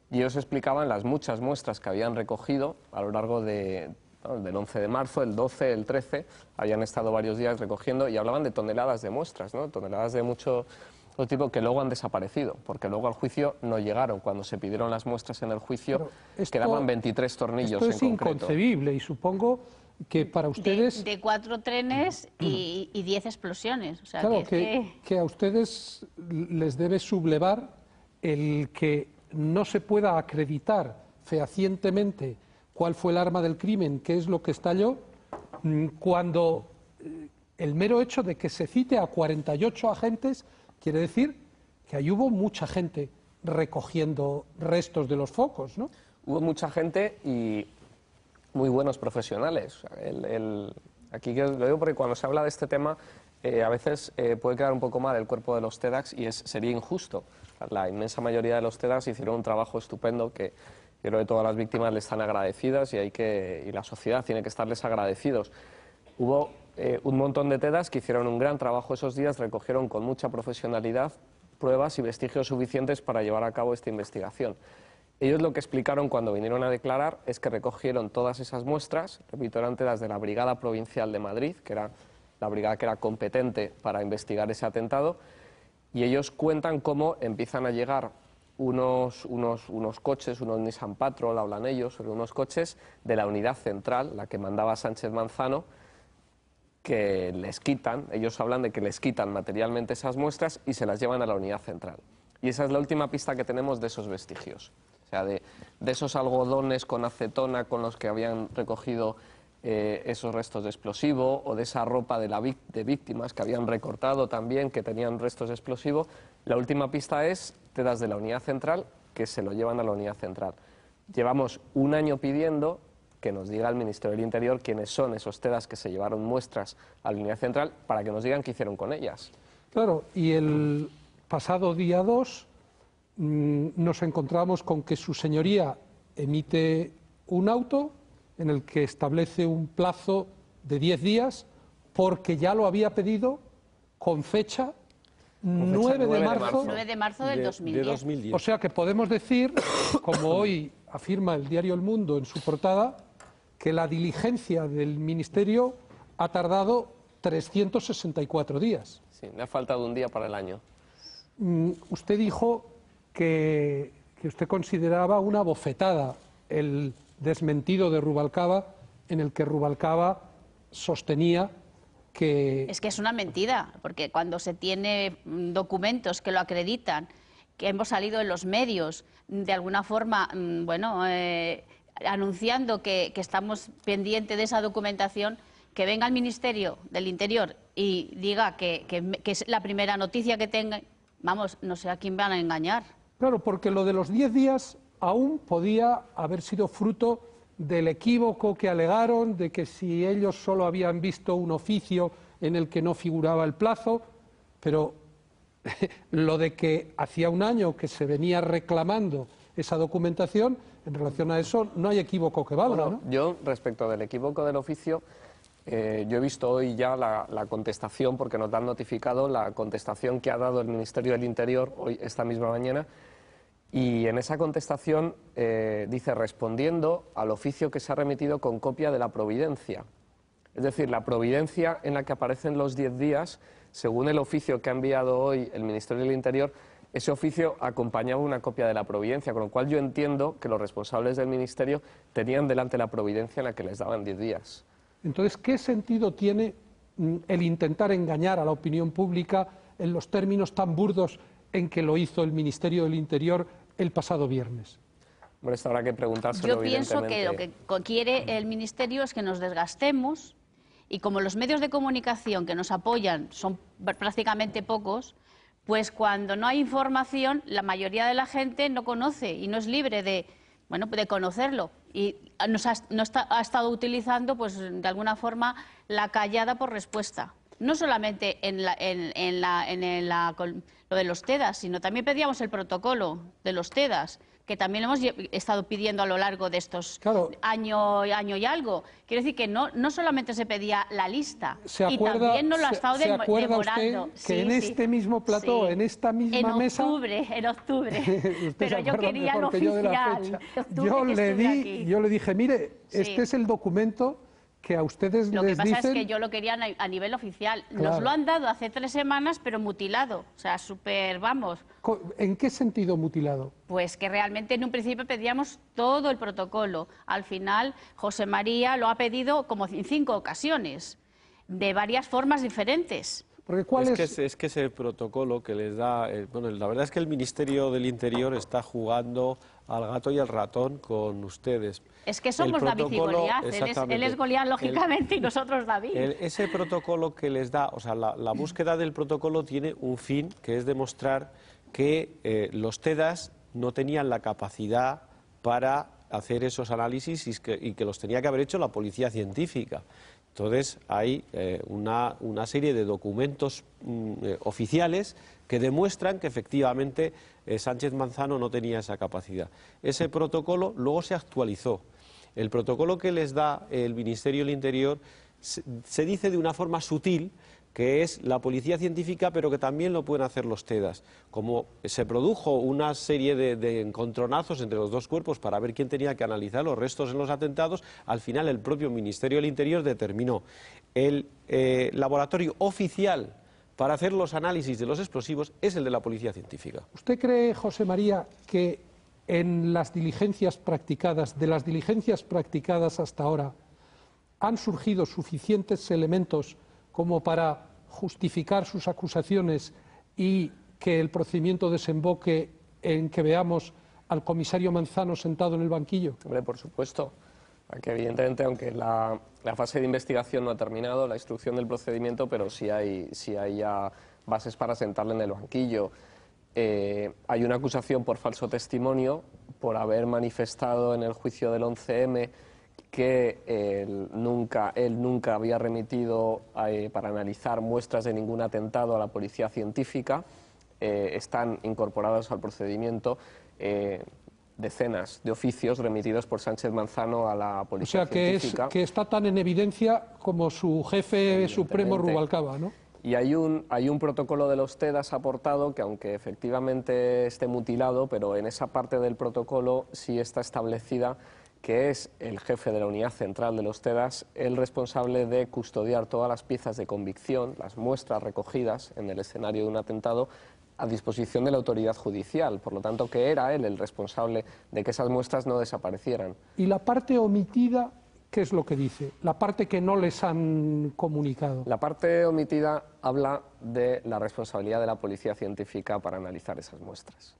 y ellos explicaban las muchas muestras que habían recogido a lo largo del 11 de marzo, el 12, el 13, habían estado varios días recogiendo y hablaban de toneladas de muestras, ¿no? Toneladas de mucho tipo que luego han desaparecido, porque luego al juicio no llegaron. Cuando se pidieron las muestras en el juicio quedaban 23 tornillos en concreto. Esto es inconcebible y supongo que para ustedes... De 4 trenes y 10 explosiones. O sea, claro, que a ustedes les debe sublevar el que no se pueda acreditar fehacientemente cuál fue el arma del crimen, qué es lo que estalló, cuando el mero hecho de que se cite a 48 agentes quiere decir que ahí hubo mucha gente recogiendo restos de los focos, ¿no? Hubo mucha gente y muy buenos profesionales. Aquí lo digo porque cuando se habla de este tema a veces puede quedar un poco mal el cuerpo de los TEDx y sería injusto. La inmensa mayoría de los TEDx hicieron un trabajo estupendo que yo creo que todas las víctimas le están agradecidas y la sociedad tiene que estarles agradecidos. Hubo un montón de TEDx que hicieron un gran trabajo esos días, recogieron con mucha profesionalidad pruebas y vestigios suficientes para llevar a cabo esta investigación. Ellos lo que explicaron cuando vinieron a declarar es que recogieron todas esas muestras, repito, eran TEDx de la Brigada Provincial de Madrid, que era la brigada que era competente para investigar ese atentado, y ellos cuentan cómo empiezan a llegar unos coches, unos Nissan Patrol, hablan ellos, sobre unos coches de la unidad central, la que mandaba Sánchez Manzano, que les quitan, ellos hablan de que les quitan materialmente esas muestras y se las llevan a la unidad central. Y esa es la última pista que tenemos de esos vestigios. O sea, de esos algodones con acetona con los que habían recogido esos restos de explosivo o de esa ropa de víctimas que habían recortado también, que tenían restos de explosivo. La última pista es TEDAS de la Unidad Central, que se lo llevan a la Unidad Central. Llevamos un año pidiendo que nos diga el Ministerio del Interior quiénes son esos TEDAS que se llevaron muestras a la Unidad Central para que nos digan qué hicieron con ellas. Claro, y el pasado día 2 nos encontramos con que su señoría emite un auto en el que establece un plazo de 10 días porque ya lo había pedido con fecha 9 de marzo. 9 de marzo del 2010. O sea que podemos decir, como hoy afirma el diario El Mundo en su portada, que la diligencia del Ministerio ha tardado 364 días. Sí, le ha faltado un día para el año. Usted dijo que usted consideraba una bofetada el desmentido de Rubalcaba, en el que Rubalcaba sostenía que... Es que es una mentira, porque cuando se tiene documentos que lo acreditan, que hemos salido en los medios, de alguna forma, anunciando que estamos pendientes de esa documentación, que venga el Ministerio del Interior y diga que es la primera noticia que tenga, vamos, no sé a quién van a engañar. Claro, porque lo de los 10 días aún podía haber sido fruto del equívoco que alegaron, de que si ellos solo habían visto un oficio en el que no figuraba el plazo, pero lo de que hacía un año que se venía reclamando esa documentación, en relación a eso no hay equívoco que valga, ¿no? Yo, respecto del equívoco del oficio, yo he visto hoy ya la contestación, porque nos han notificado la contestación que ha dado el Ministerio del Interior hoy, esta misma mañana, y en esa contestación dice, respondiendo al oficio que se ha remitido con copia de la providencia. Es decir, la providencia en la que aparecen los 10 días, según el oficio que ha enviado hoy el Ministerio del Interior, ese oficio acompañaba una copia de la providencia, con lo cual yo entiendo que los responsables del Ministerio tenían delante la providencia en la que les daban 10 días. Entonces, ¿qué sentido tiene el intentar engañar a la opinión pública en los términos tan burdos en que lo hizo el Ministerio del Interior el pasado viernes? Bueno, esto habrá que preguntárselo. Yo pienso que lo que quiere el Ministerio es que nos desgastemos, y como los medios de comunicación que nos apoyan son prácticamente pocos, pues cuando no hay información, la mayoría de la gente no conoce y no es libre de conocerlo. Y ha estado utilizando, pues, de alguna forma, la callada por respuesta. No solamente en lo de los TEDAS, sino también pedíamos el protocolo de los TEDAS, que también lo hemos estado pidiendo a lo largo de estos año y algo. Quiero decir que no solamente se pedía la lista, y también nos lo ha estado demorando. ¿Se acuerda usted que en este mismo plató, en esta misma mesa... En octubre, pero yo quería lo oficial. Yo le dije, mire, este es el documento que a ustedes les dicen... Lo que pasa es que yo lo quería a nivel oficial. Claro. Nos lo han dado hace 3 semanas, pero mutilado. O sea, súper, vamos. ¿En qué sentido mutilado? Pues que realmente en un principio pedíamos todo el protocolo. Al final, José María lo ha pedido como en 5 ocasiones, de varias formas diferentes. Es que ese protocolo que les da... la verdad es que el Ministerio del Interior está jugando al gato y al ratón con ustedes. Es que somos David y Goliat. Él es Goliat, lógicamente, y nosotros David. Ese protocolo que les da, o sea, la búsqueda del protocolo tiene un fin, que es demostrar que los TEDAS no tenían la capacidad para hacer esos análisis y que los tenía que haber hecho la policía científica. Entonces hay una serie de documentos oficiales que demuestran que efectivamente Sánchez Manzano no tenía esa capacidad. Ese protocolo luego se actualizó. El protocolo que les da el Ministerio del Interior se dice de una forma sutil que es la policía científica, pero que también lo pueden hacer los TEDAS. Como se produjo una serie de encontronazos entre los dos cuerpos para ver quién tenía que analizar los restos en los atentados, al final el propio Ministerio del Interior determinó el laboratorio oficial para hacer los análisis de los explosivos es el de la policía científica. ¿Usted cree, José María, que en las diligencias practicadas, de las diligencias practicadas hasta ahora, han surgido suficientes elementos como para justificar sus acusaciones y que el procedimiento desemboque en que veamos al comisario Manzano sentado en el banquillo? Hombre, por supuesto. Porque evidentemente, aunque la La fase de investigación no ha terminado, la instrucción del procedimiento, pero sí hay ya bases para sentarle en el banquillo. Hay una acusación por falso testimonio, por haber manifestado en el juicio del 11M que él nunca había remitido para analizar muestras de ningún atentado a la policía científica. Están incorporados al procedimiento decenas de oficios remitidos por Sánchez Manzano a la policía científica. Que está tan en evidencia como su jefe supremo Rubalcaba, ¿no? Y hay un protocolo de los TEDAS aportado que, aunque efectivamente esté mutilado, pero en esa parte del protocolo sí está establecida que es el jefe de la unidad central de los TEDAS el responsable de custodiar todas las piezas de convicción, las muestras recogidas en el escenario de un atentado, a disposición de la autoridad judicial. Por lo tanto, que era él el responsable de que esas muestras no desaparecieran. ¿Y la parte omitida, qué es lo que dice? La parte que no les han comunicado. La parte omitida habla de la responsabilidad de la policía científica para analizar esas muestras,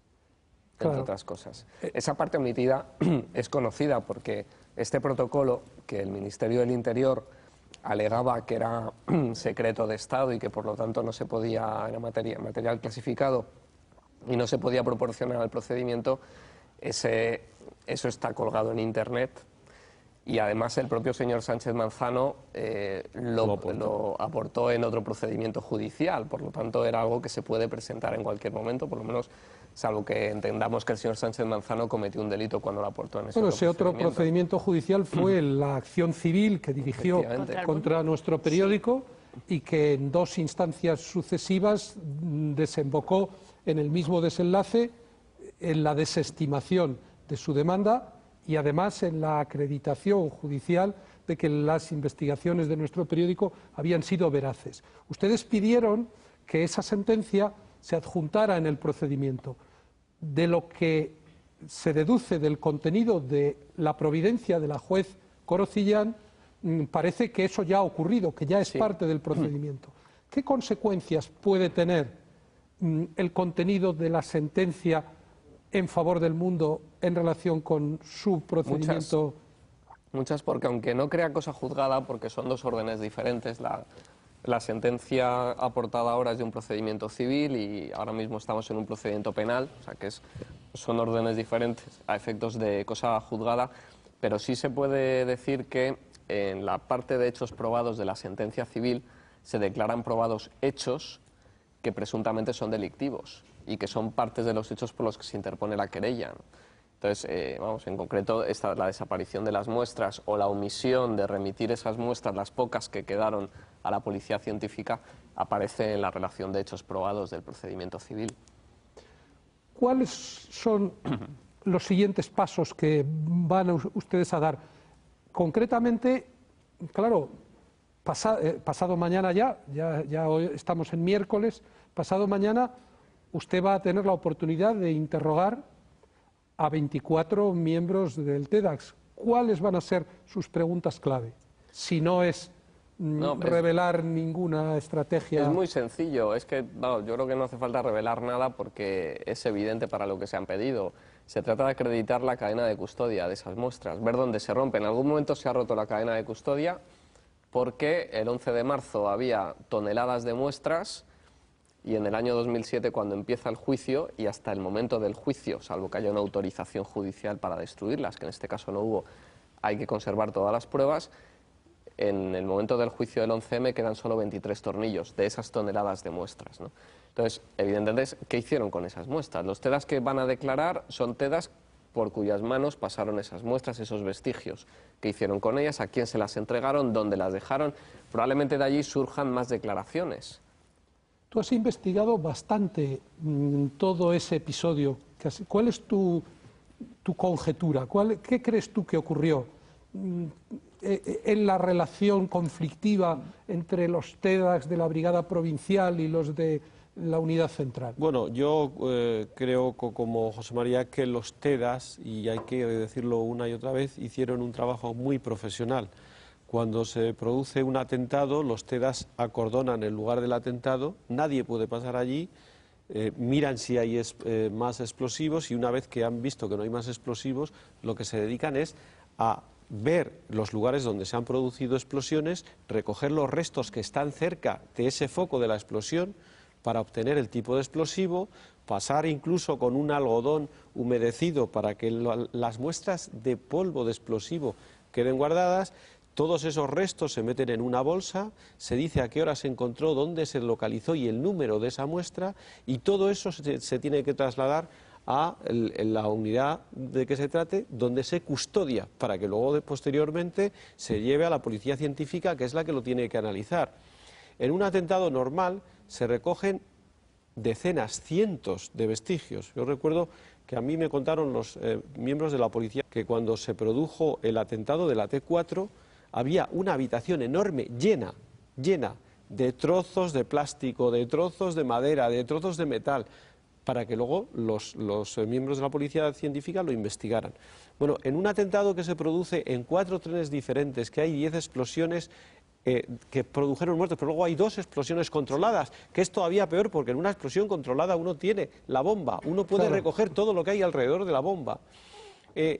entre otras cosas. Esa parte omitida es conocida porque este protocolo, que el Ministerio del Interior alegaba que era secreto de Estado y que por lo tanto no se podía, era material clasificado y no se podía proporcionar al procedimiento, eso está colgado en Internet. Y además el propio señor Sánchez Manzano lo aportó en otro procedimiento judicial, por lo tanto era algo que se puede presentar en cualquier momento, por lo menos salvo que entendamos que el señor Sánchez Manzano cometió un delito cuando lo aportó en ese otro procedimiento judicial fue la acción civil que dirigió contra nuestro periódico y que en 2 instancias sucesivas desembocó en el mismo desenlace, en la desestimación de su demanda y además en la acreditación judicial de que las investigaciones de nuestro periódico habían sido veraces. Ustedes pidieron que esa sentencia se adjuntara en el procedimiento. De lo que se deduce del contenido de la providencia de la juez Corocillán, parece que eso ya ha ocurrido, que ya es parte del procedimiento. ¿Qué consecuencias puede tener el contenido de la sentencia en favor del mundo en relación con su procedimiento? Muchas, porque aunque no crea cosa juzgada, porque son 2 órdenes diferentes, la sentencia aportada ahora es de un procedimiento civil y ahora mismo estamos en un procedimiento penal, o sea que son órdenes diferentes a efectos de cosa juzgada, pero sí se puede decir que en la parte de hechos probados de la sentencia civil se declaran probados hechos que presuntamente son delictivos y que son partes de los hechos por los que se interpone la querella. Entonces, en concreto, la desaparición de las muestras o la omisión de remitir esas muestras, las pocas que quedaron a la policía científica, aparece en la relación de hechos probados del procedimiento civil. ¿Cuáles son los siguientes pasos que van ustedes a dar? Concretamente, claro, pasado mañana ya hoy estamos en miércoles, pasado mañana usted va a tener la oportunidad de interrogar a 24 miembros del TEDAS. ¿Cuáles van a ser sus preguntas clave? Si no es revelar ninguna estrategia. Es muy sencillo, es que yo creo que no hace falta revelar nada porque es evidente para lo que se han pedido. Se trata de acreditar la cadena de custodia de esas muestras, ver dónde se rompe. En algún momento se ha roto la cadena de custodia porque el 11 de marzo había toneladas de muestras y en el año 2007, cuando empieza el juicio, y hasta el momento del juicio, salvo que haya una autorización judicial para destruirlas, que en este caso no hubo, hay que conservar todas las pruebas. En el momento del juicio del 11M quedan solo 23 tornillos de esas toneladas de muestras, ¿no? Entonces, evidentemente, ¿qué hicieron con esas muestras? Los TEDAS que van a declarar son TEDAS por cuyas manos pasaron esas muestras, esos vestigios. ¿Qué hicieron con ellas? ¿A quién se las entregaron? ¿Dónde las dejaron? Probablemente de allí surjan más declaraciones. Tú has investigado bastante todo ese episodio. ¿Cuál es tu conjetura? ¿Qué crees tú que ocurrió en la relación conflictiva entre los TEDAS de la Brigada Provincial y los de la Unidad Central? Bueno, yo creo, como José María, que los TEDAS, y hay que decirlo una y otra vez, hicieron un trabajo muy profesional. Cuando se produce un atentado, los TEDAS acordonan el lugar del atentado, nadie puede pasar allí, miran si hay más explosivos y una vez que han visto que no hay más explosivos, lo que se dedican es a ver los lugares donde se han producido explosiones, recoger los restos que están cerca de ese foco de la explosión para obtener el tipo de explosivo, pasar incluso con un algodón humedecido para que las muestras de polvo de explosivo queden guardadas. Todos esos restos se meten en una bolsa, se dice a qué hora se encontró, dónde se localizó y el número de esa muestra, y todo eso se tiene que trasladar a la unidad de que se trate, donde se custodia, para que luego posteriormente se lleve a la policía científica, que es la que lo tiene que analizar. En un atentado normal se recogen decenas, cientos de vestigios. Yo recuerdo que a mí me contaron los miembros de la policía que cuando se produjo el atentado de la T4 había una habitación enorme, llena de trozos de plástico, de trozos de madera, de trozos de metal, para que luego los miembros de la policía científica lo investigaran. Bueno, en un atentado que se produce en 4 trenes diferentes, que hay 10 explosiones que produjeron muertos, pero luego hay 2 explosiones controladas, que es todavía peor, porque en una explosión controlada uno tiene la bomba, uno puede recoger todo lo que hay alrededor de la bomba.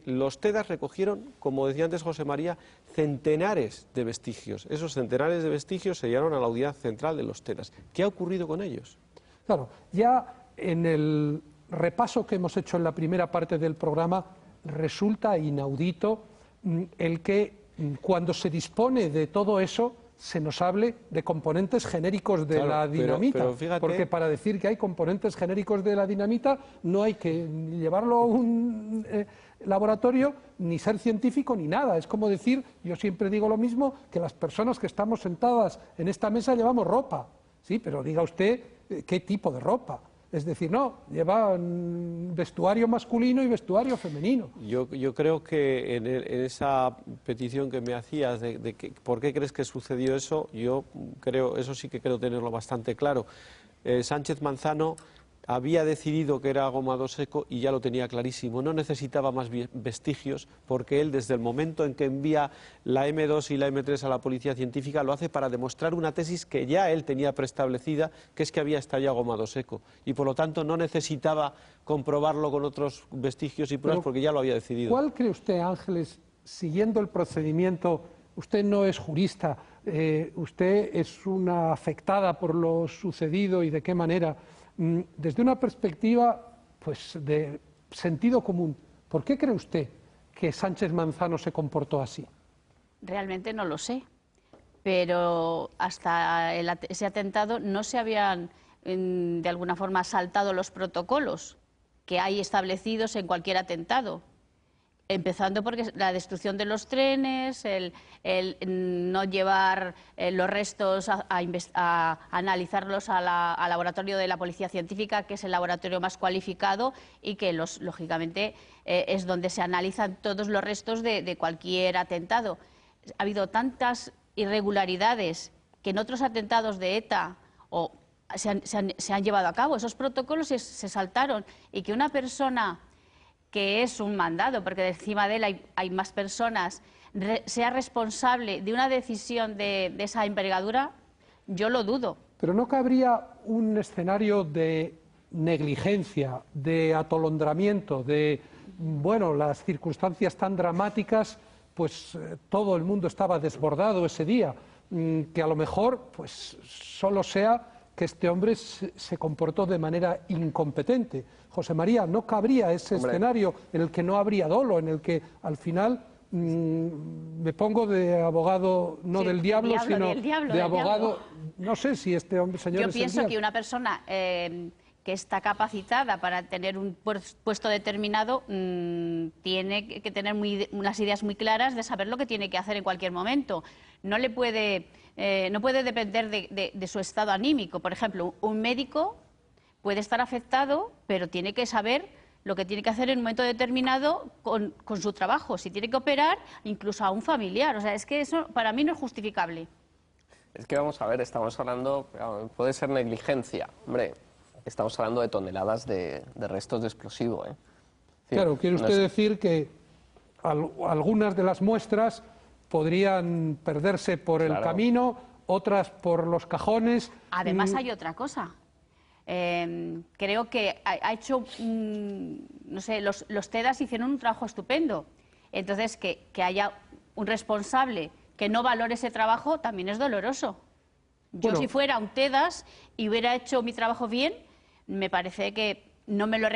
Los TEDAS recogieron, como decía antes José María, centenares de vestigios. Esos centenares de vestigios se llevaron a la unidad central de los TEDAS. ¿Qué ha ocurrido con ellos? Claro, ya en el repaso que hemos hecho en la primera parte del programa resulta inaudito el que cuando se dispone de todo eso se nos hable de componentes genéricos de la dinamita, pero fíjate, porque para decir que hay componentes genéricos de la dinamita no hay que llevarlo a un laboratorio, ni ser científico, ni nada. Es como decir, yo siempre digo lo mismo, que las personas que estamos sentadas en esta mesa llevamos ropa, sí, pero diga usted qué tipo de ropa. Es decir, no, llevan vestuario masculino y vestuario femenino. Yo creo que en esa petición que me hacías de que, ¿por qué crees que sucedió eso? Yo creo, eso sí que creo tenerlo bastante claro. Sánchez Manzano había decidido que era gomado seco y ya lo tenía clarísimo. No necesitaba más vestigios porque él, desde el momento en que envía la M2 y la M3 a la policía científica, lo hace para demostrar una tesis que ya él tenía preestablecida, que es que había estallado gomado seco. Y por lo tanto no necesitaba comprobarlo con otros vestigios y pruebas porque ya lo había decidido. ¿Cuál cree usted, Ángeles, siguiendo el procedimiento? Usted no es jurista, usted es una afectada por lo sucedido y de qué manera. Desde una perspectiva pues, de sentido común, ¿por qué cree usted que Sánchez Manzano se comportó así? Realmente no lo sé, pero hasta ese atentado no se habían de alguna forma saltado los protocolos que hay establecidos en cualquier atentado. Empezando porque la destrucción de los trenes, el no llevar los restos a analizarlos al laboratorio de la policía científica, que es el laboratorio más cualificado y que lógicamente es donde se analizan todos los restos de cualquier atentado. Ha habido tantas irregularidades que en otros atentados de ETA se han llevado a cabo, esos protocolos se saltaron, y que una persona que es un mandado, porque encima de él hay más personas, sea responsable de una decisión de esa envergadura, yo lo dudo. Pero ¿no cabría un escenario de negligencia, de atolondramiento, de, bueno, las circunstancias tan dramáticas, pues todo el mundo estaba desbordado ese día, que a lo mejor pues solo sea que este hombre se comportó de manera incompetente? José María, ¿no cabría ese escenario en el que no habría dolo, en el que al final me pongo de abogado, no del diablo, sino de abogado, no sé si este hombre, señor, yo pienso que una persona que está capacitada para tener un puesto determinado tiene que tener unas ideas muy claras de saber lo que tiene que hacer en cualquier momento. No puede depender de su estado anímico. Por ejemplo, un médico puede estar afectado, pero tiene que saber lo que tiene que hacer en un momento determinado con su trabajo. Si tiene que operar, incluso a un familiar. O sea, es que eso para mí no es justificable. Es que vamos a ver, estamos hablando, puede ser negligencia, hombre, estamos hablando de toneladas de restos de explosivo, ¿eh? Claro, quiere usted decir que algunas de las muestras podrían perderse por el camino, otras por los cajones. Además hay otra cosa. Creo que ha hecho, no sé, los TEDAS hicieron un trabajo estupendo. Entonces, que haya un responsable que no valore ese trabajo también es doloroso. Yo Bueno, si fuera un TEDAS y hubiera hecho mi trabajo bien, me parece que no me lo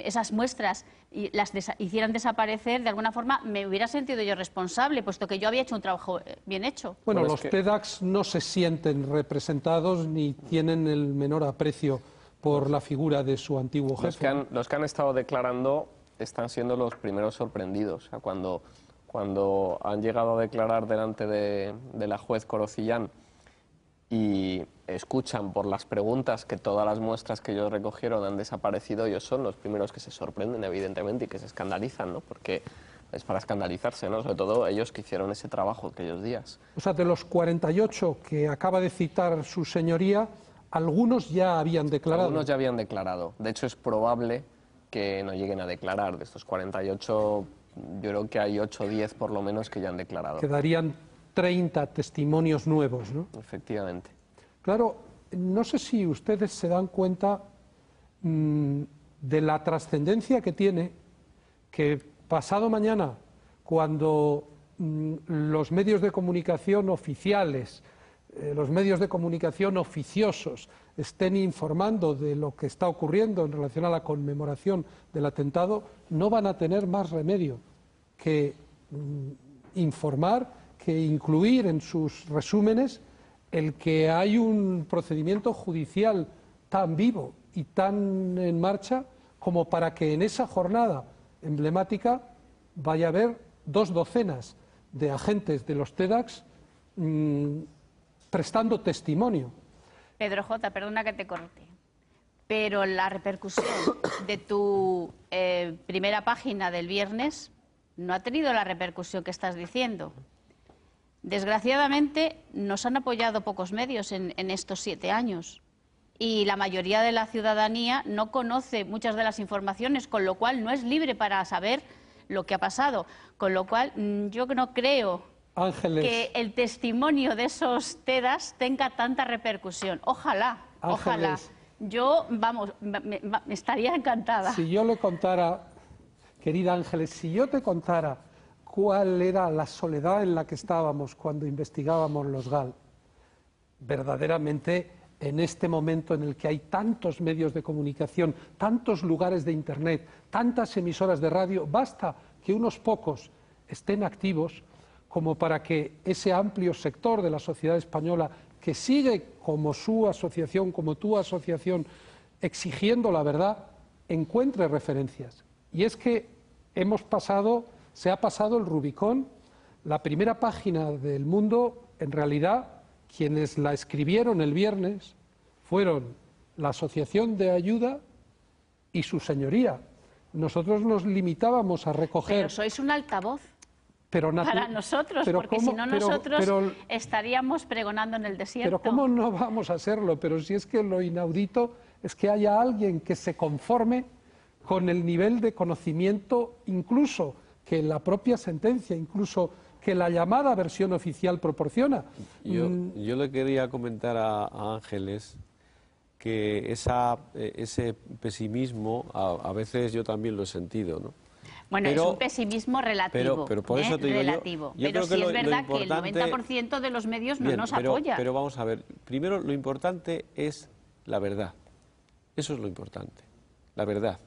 esas muestras y las hicieran desaparecer, de alguna forma me hubiera sentido yo responsable, puesto que yo había hecho un trabajo bien hecho. Bueno, los TEDx no se sienten representados ni tienen el menor aprecio por la figura de su antiguo jefe. Los que han estado declarando están siendo los primeros sorprendidos. O sea, cuando han llegado a declarar delante de la juez Corocillán y escuchan por las preguntas que todas las muestras que ellos recogieron han desaparecido, ellos son los primeros que se sorprenden, evidentemente, y que se escandalizan, ¿no? Porque es para escandalizarse, ¿no? Sobre todo ellos que hicieron ese trabajo aquellos días. O sea, de los 48 que acaba de citar su señoría, algunos ya habían declarado. Algunos ya habían declarado. De hecho, es probable que no lleguen a declarar. De estos 48, yo creo que hay 8 o 10 por lo menos que ya han declarado. Quedarían 30 testimonios nuevos, ¿no? Efectivamente. Claro, no sé si ustedes se dan cuenta de la trascendencia que tiene que pasado mañana, cuando los medios de comunicación oficiales, los medios de comunicación oficiosos estén informando de lo que está ocurriendo en relación a la conmemoración del atentado, no van a tener más remedio que informar, que incluir en sus resúmenes el que hay un procedimiento judicial tan vivo y tan en marcha como para que en esa jornada emblemática vaya a haber 2 docenas de agentes de los TEDx prestando testimonio. Pedro J., perdona que te corte, pero la repercusión de tu primera página del viernes no ha tenido la repercusión que estás diciendo. Desgraciadamente, nos han apoyado pocos medios en estos 7 años y la mayoría de la ciudadanía no conoce muchas de las informaciones, con lo cual no es libre para saber lo que ha pasado. Con lo cual, yo no creo que el testimonio de esos TEDx tenga tanta repercusión. Ojalá, ojalá. Yo, vamos, me estaría encantada. Si yo le contara, querida Ángeles, si yo te contara cuál era la soledad en la que estábamos cuando investigábamos los GAL, verdaderamente en este momento en el que hay tantos medios de comunicación, tantos lugares de Internet, tantas emisoras de radio, basta que unos pocos estén activos como para que ese amplio sector de la sociedad española que sigue como su asociación, como tu asociación, exigiendo la verdad, encuentre referencias. Y es que se ha pasado el Rubicón. La primera página del Mundo, en realidad, quienes la escribieron el viernes fueron la Asociación de Ayuda y su señoría. Nosotros nos limitábamos a recoger... Pero sois un altavoz para nosotros, porque si no nosotros estaríamos pregonando en el desierto. Pero ¿cómo no vamos a hacerlo? Pero si es que lo inaudito es que haya alguien que se conforme con el nivel de conocimiento, incluso que la propia sentencia, incluso que la llamada versión oficial proporciona. Yo le quería comentar a Ángeles que ese pesimismo a veces yo también lo he sentido, ¿no? Bueno, es un pesimismo relativo. Pero por eso te digo relativo. Pero sí es verdad que el 90% de los medios no nos apoya. Pero vamos a ver, primero lo importante es la verdad. Eso es lo importante, la verdad.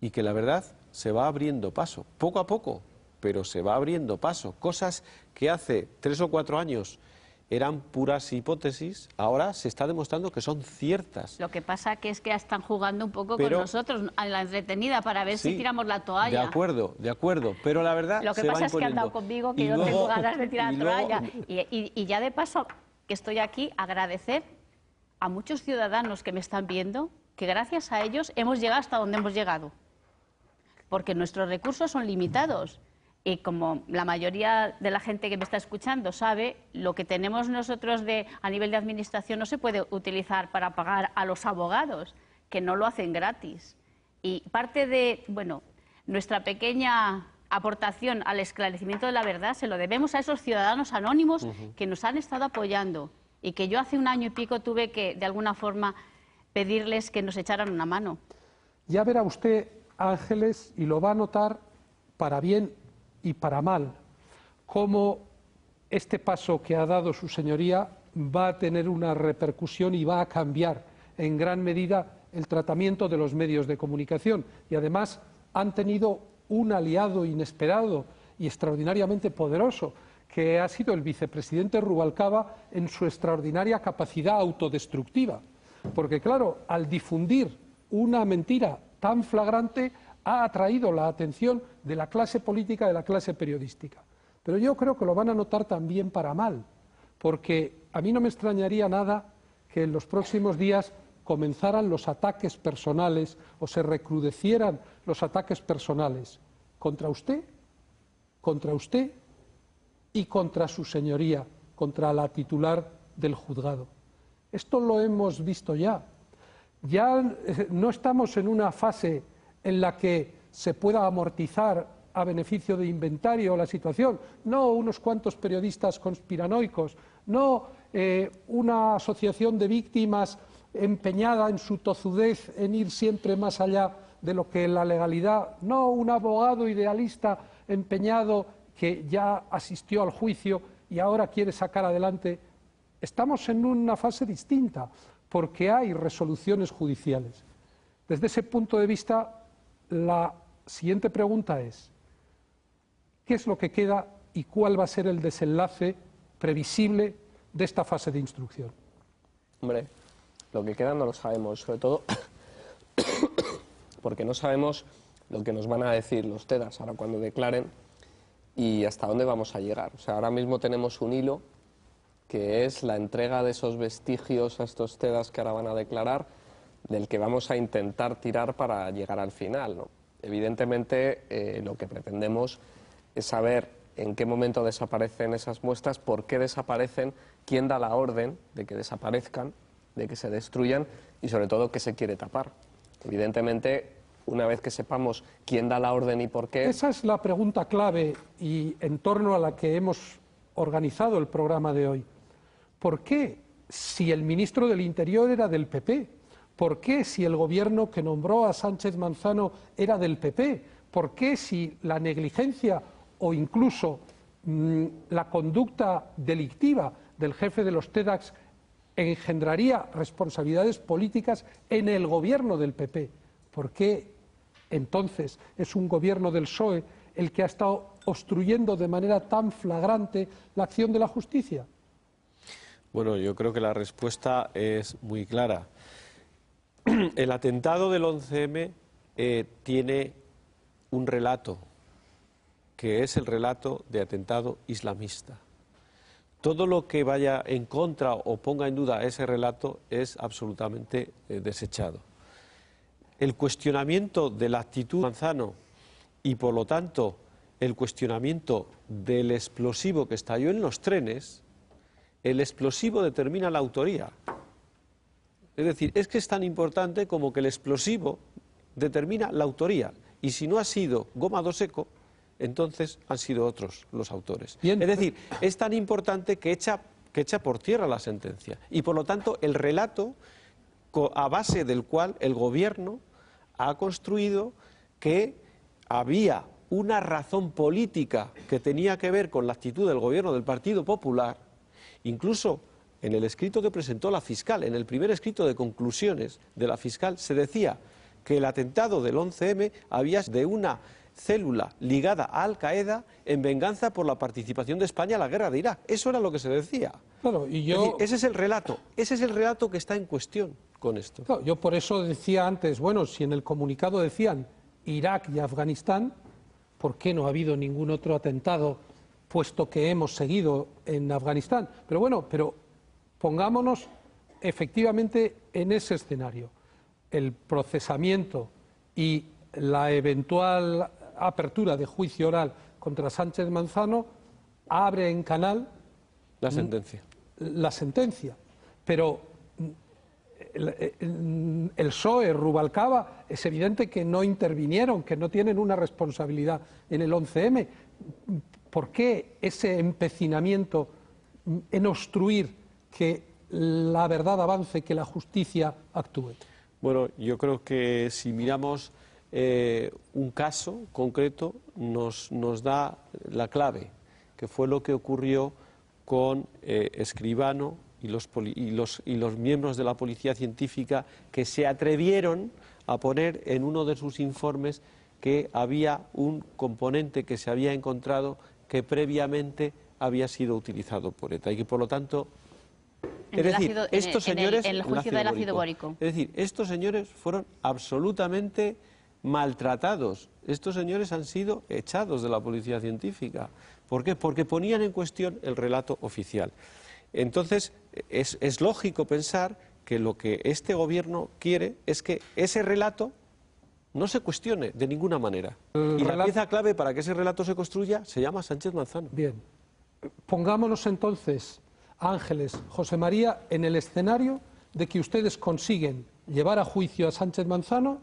Y que la verdad se va abriendo paso, poco a poco, pero se va abriendo paso. Cosas que hace 3 o 4 años eran puras hipótesis, ahora se está demostrando que son ciertas. Lo que pasa que es que están jugando un poco con nosotros, a la entretenida, para ver si tiramos la toalla. De acuerdo, pero la verdad lo que pasa es que han dado conmigo que yo no tengo ganas de tirar la toalla. Y ya de paso, que estoy aquí, agradecer a muchos ciudadanos que me están viendo, que gracias a ellos hemos llegado hasta donde hemos llegado. Porque nuestros recursos son limitados. Y como la mayoría de la gente que me está escuchando sabe, lo que tenemos nosotros a nivel de administración no se puede utilizar para pagar a los abogados, que no lo hacen gratis. Y parte de, nuestra pequeña aportación al esclarecimiento de la verdad se lo debemos a esos ciudadanos anónimos que nos han estado apoyando y que yo hace 1 año y pico tuve que, de alguna forma, pedirles que nos echaran una mano. Ya verá usted, Ángeles, y lo va a notar para bien y para mal cómo este paso que ha dado su señoría va a tener una repercusión y va a cambiar en gran medida el tratamiento de los medios de comunicación. Y además han tenido un aliado inesperado y extraordinariamente poderoso, que ha sido el vicepresidente Rubalcaba en su extraordinaria capacidad autodestructiva. Porque claro, al difundir una mentira tan flagrante ha atraído la atención de la clase política, de la clase periodística. Pero yo creo que lo van a notar también para mal, porque a mí no me extrañaría nada que en los próximos días comenzaran los ataques personales o se recrudecieran los ataques personales contra usted y contra su señoría, contra la titular del juzgado. Esto lo hemos visto ya. Ya no estamos en una fase en la que se pueda amortizar a beneficio de inventario la situación, no unos cuantos periodistas conspiranoicos, no una asociación de víctimas empeñada en su tozudez en ir siempre más allá de lo que la legalidad, no un abogado idealista empeñado que ya asistió al juicio y ahora quiere sacar adelante. Estamos en una fase distinta porque hay resoluciones judiciales. Desde ese punto de vista, la siguiente pregunta es: ¿qué es lo que queda y cuál va a ser el desenlace previsible de esta fase de instrucción? Hombre, lo que queda no lo sabemos, sobre todo porque no sabemos lo que nos van a decir los TEDAS ahora cuando declaren y hasta dónde vamos a llegar. O sea, ahora mismo tenemos un hilo que es la entrega de esos vestigios a estos TEDAS que ahora van a declarar, del que vamos a intentar tirar para llegar al final, ¿no? Evidentemente, lo que pretendemos es saber en qué momento desaparecen esas muestras, por qué desaparecen, quién da la orden de que desaparezcan, de que se destruyan y sobre todo qué se quiere tapar. Evidentemente, una vez que sepamos quién da la orden y por qué... Esa es la pregunta clave y en torno a la que hemos organizado el programa de hoy. ¿Por qué, si el ministro del Interior era del PP? ¿Por qué, si el gobierno que nombró a Sánchez Manzano era del PP? ¿Por qué, si la negligencia o incluso la conducta delictiva del jefe de los TEDx engendraría responsabilidades políticas en el gobierno del PP? ¿Por qué entonces es un gobierno del PSOE el que ha estado obstruyendo de manera tan flagrante la acción de la justicia? Bueno, yo creo que la respuesta es muy clara. El atentado del 11M tiene un relato, que es el relato de atentado islamista. Todo lo que vaya en contra o ponga en duda ese relato es absolutamente desechado. El cuestionamiento de la actitud de Manzano y, por lo tanto, el cuestionamiento del explosivo que estalló en los trenes, el explosivo determina la autoría. Es decir, es que es tan importante como que el explosivo determina la autoría. Y si no ha sido Goma Seco, entonces han sido otros los autores. Bien. Es decir, es tan importante que echa por tierra la sentencia. Y por lo tanto, el relato a base del cual el gobierno ha construido que había una razón política que tenía que ver con la actitud del gobierno del Partido Popular, incluso en el escrito que presentó la fiscal, en el primer escrito de conclusiones de la fiscal, se decía que el atentado del 11M había de una célula ligada a Al-Qaeda en venganza por la participación de España en la guerra de Irak. Eso era lo que se decía. Claro, y yo... Es decir, ese es el relato que está en cuestión con esto. Claro, yo por eso decía antes, bueno, si en el comunicado decían Irak y Afganistán, ¿por qué no ha habido ningún otro atentado, puesto que hemos seguido en Afganistán? Pero bueno, pongámonos efectivamente en ese escenario. El procesamiento y la eventual apertura de juicio oral contra Sánchez Manzano abre en canal la sentencia. Pero el PSOE, Rubalcaba, es evidente que no intervinieron, que no tienen una responsabilidad en el 11M. ¿Por qué ese empecinamiento en obstruir que la verdad avance, que la justicia actúe? Bueno, yo creo que si miramos un caso concreto nos da la clave, que fue lo que ocurrió con Escribano y los miembros de la Policía Científica, que se atrevieron a poner en uno de sus informes que había un componente que se había encontrado que previamente había sido utilizado por ETA y que por lo tanto... Es decir, estos señores... En el juicio del ácido bórico. Es decir, estos señores fueron absolutamente maltratados. Estos señores han sido echados de la Policía Científica. ¿Por qué? Porque ponían en cuestión el relato oficial. Entonces, es lógico pensar que lo que este gobierno quiere es que ese relato no se cuestione de ninguna manera. Y la pieza clave para que ese relato se construya se llama Sánchez Manzano. Bien, pongámonos entonces, Ángeles, José María, en el escenario de que ustedes consiguen llevar a juicio a Sánchez Manzano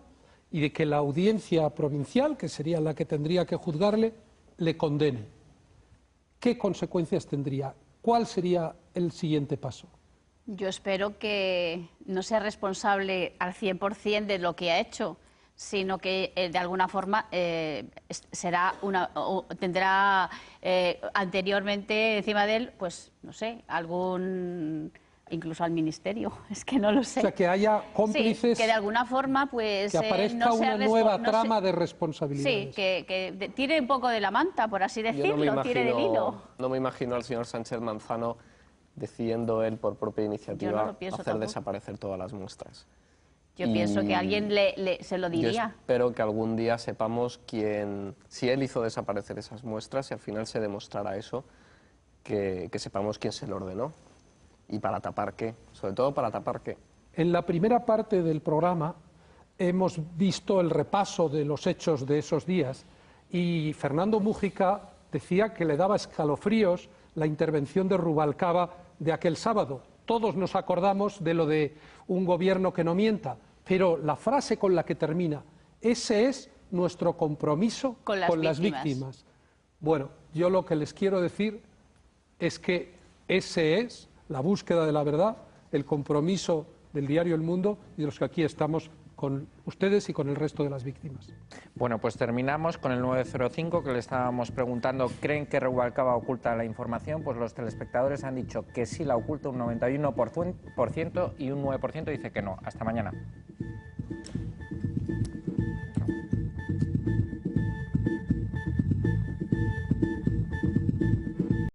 y de que la audiencia provincial, que sería la que tendría que juzgarle, le condene. ¿Qué consecuencias tendría? ¿Cuál sería el siguiente paso? Yo espero que no sea responsable al 100% de lo que ha hecho, sino que de alguna forma tendrá anteriormente encima de él, pues no sé, incluso al ministerio, es que no lo sé. O sea, que haya cómplices... Sí, que de alguna forma pues... Que aparezca una nueva trama de responsabilidades. Sí, que tire un poco de la manta, por así decirlo, tire del hilo. No me imagino al señor Sánchez Manzano decidiendo él por propia iniciativa hacer desaparecer todas las muestras. Yo pienso que alguien se lo diría. Yo espero que algún día sepamos si él hizo desaparecer esas muestras y al final se demostrara eso, que sepamos quién se lo ordenó y para tapar qué, sobre todo para tapar qué. En la primera parte del programa hemos visto el repaso de los hechos de esos días y Fernando Múgica decía que le daba escalofríos la intervención de Rubalcaba de aquel sábado. Todos nos acordamos de lo de un gobierno que no mienta, pero la frase con la que termina, ese es nuestro compromiso con las víctimas. Bueno, yo lo que les quiero decir es que ese es la búsqueda de la verdad, el compromiso del diario El Mundo y de los que aquí estamos con ustedes y con el resto de las víctimas. Bueno, pues terminamos con el 905 que le estábamos preguntando, ¿creen que Rubalcaba oculta la información? Pues los telespectadores han dicho que sí la oculta un 91% y un 9% dice que no. Hasta mañana.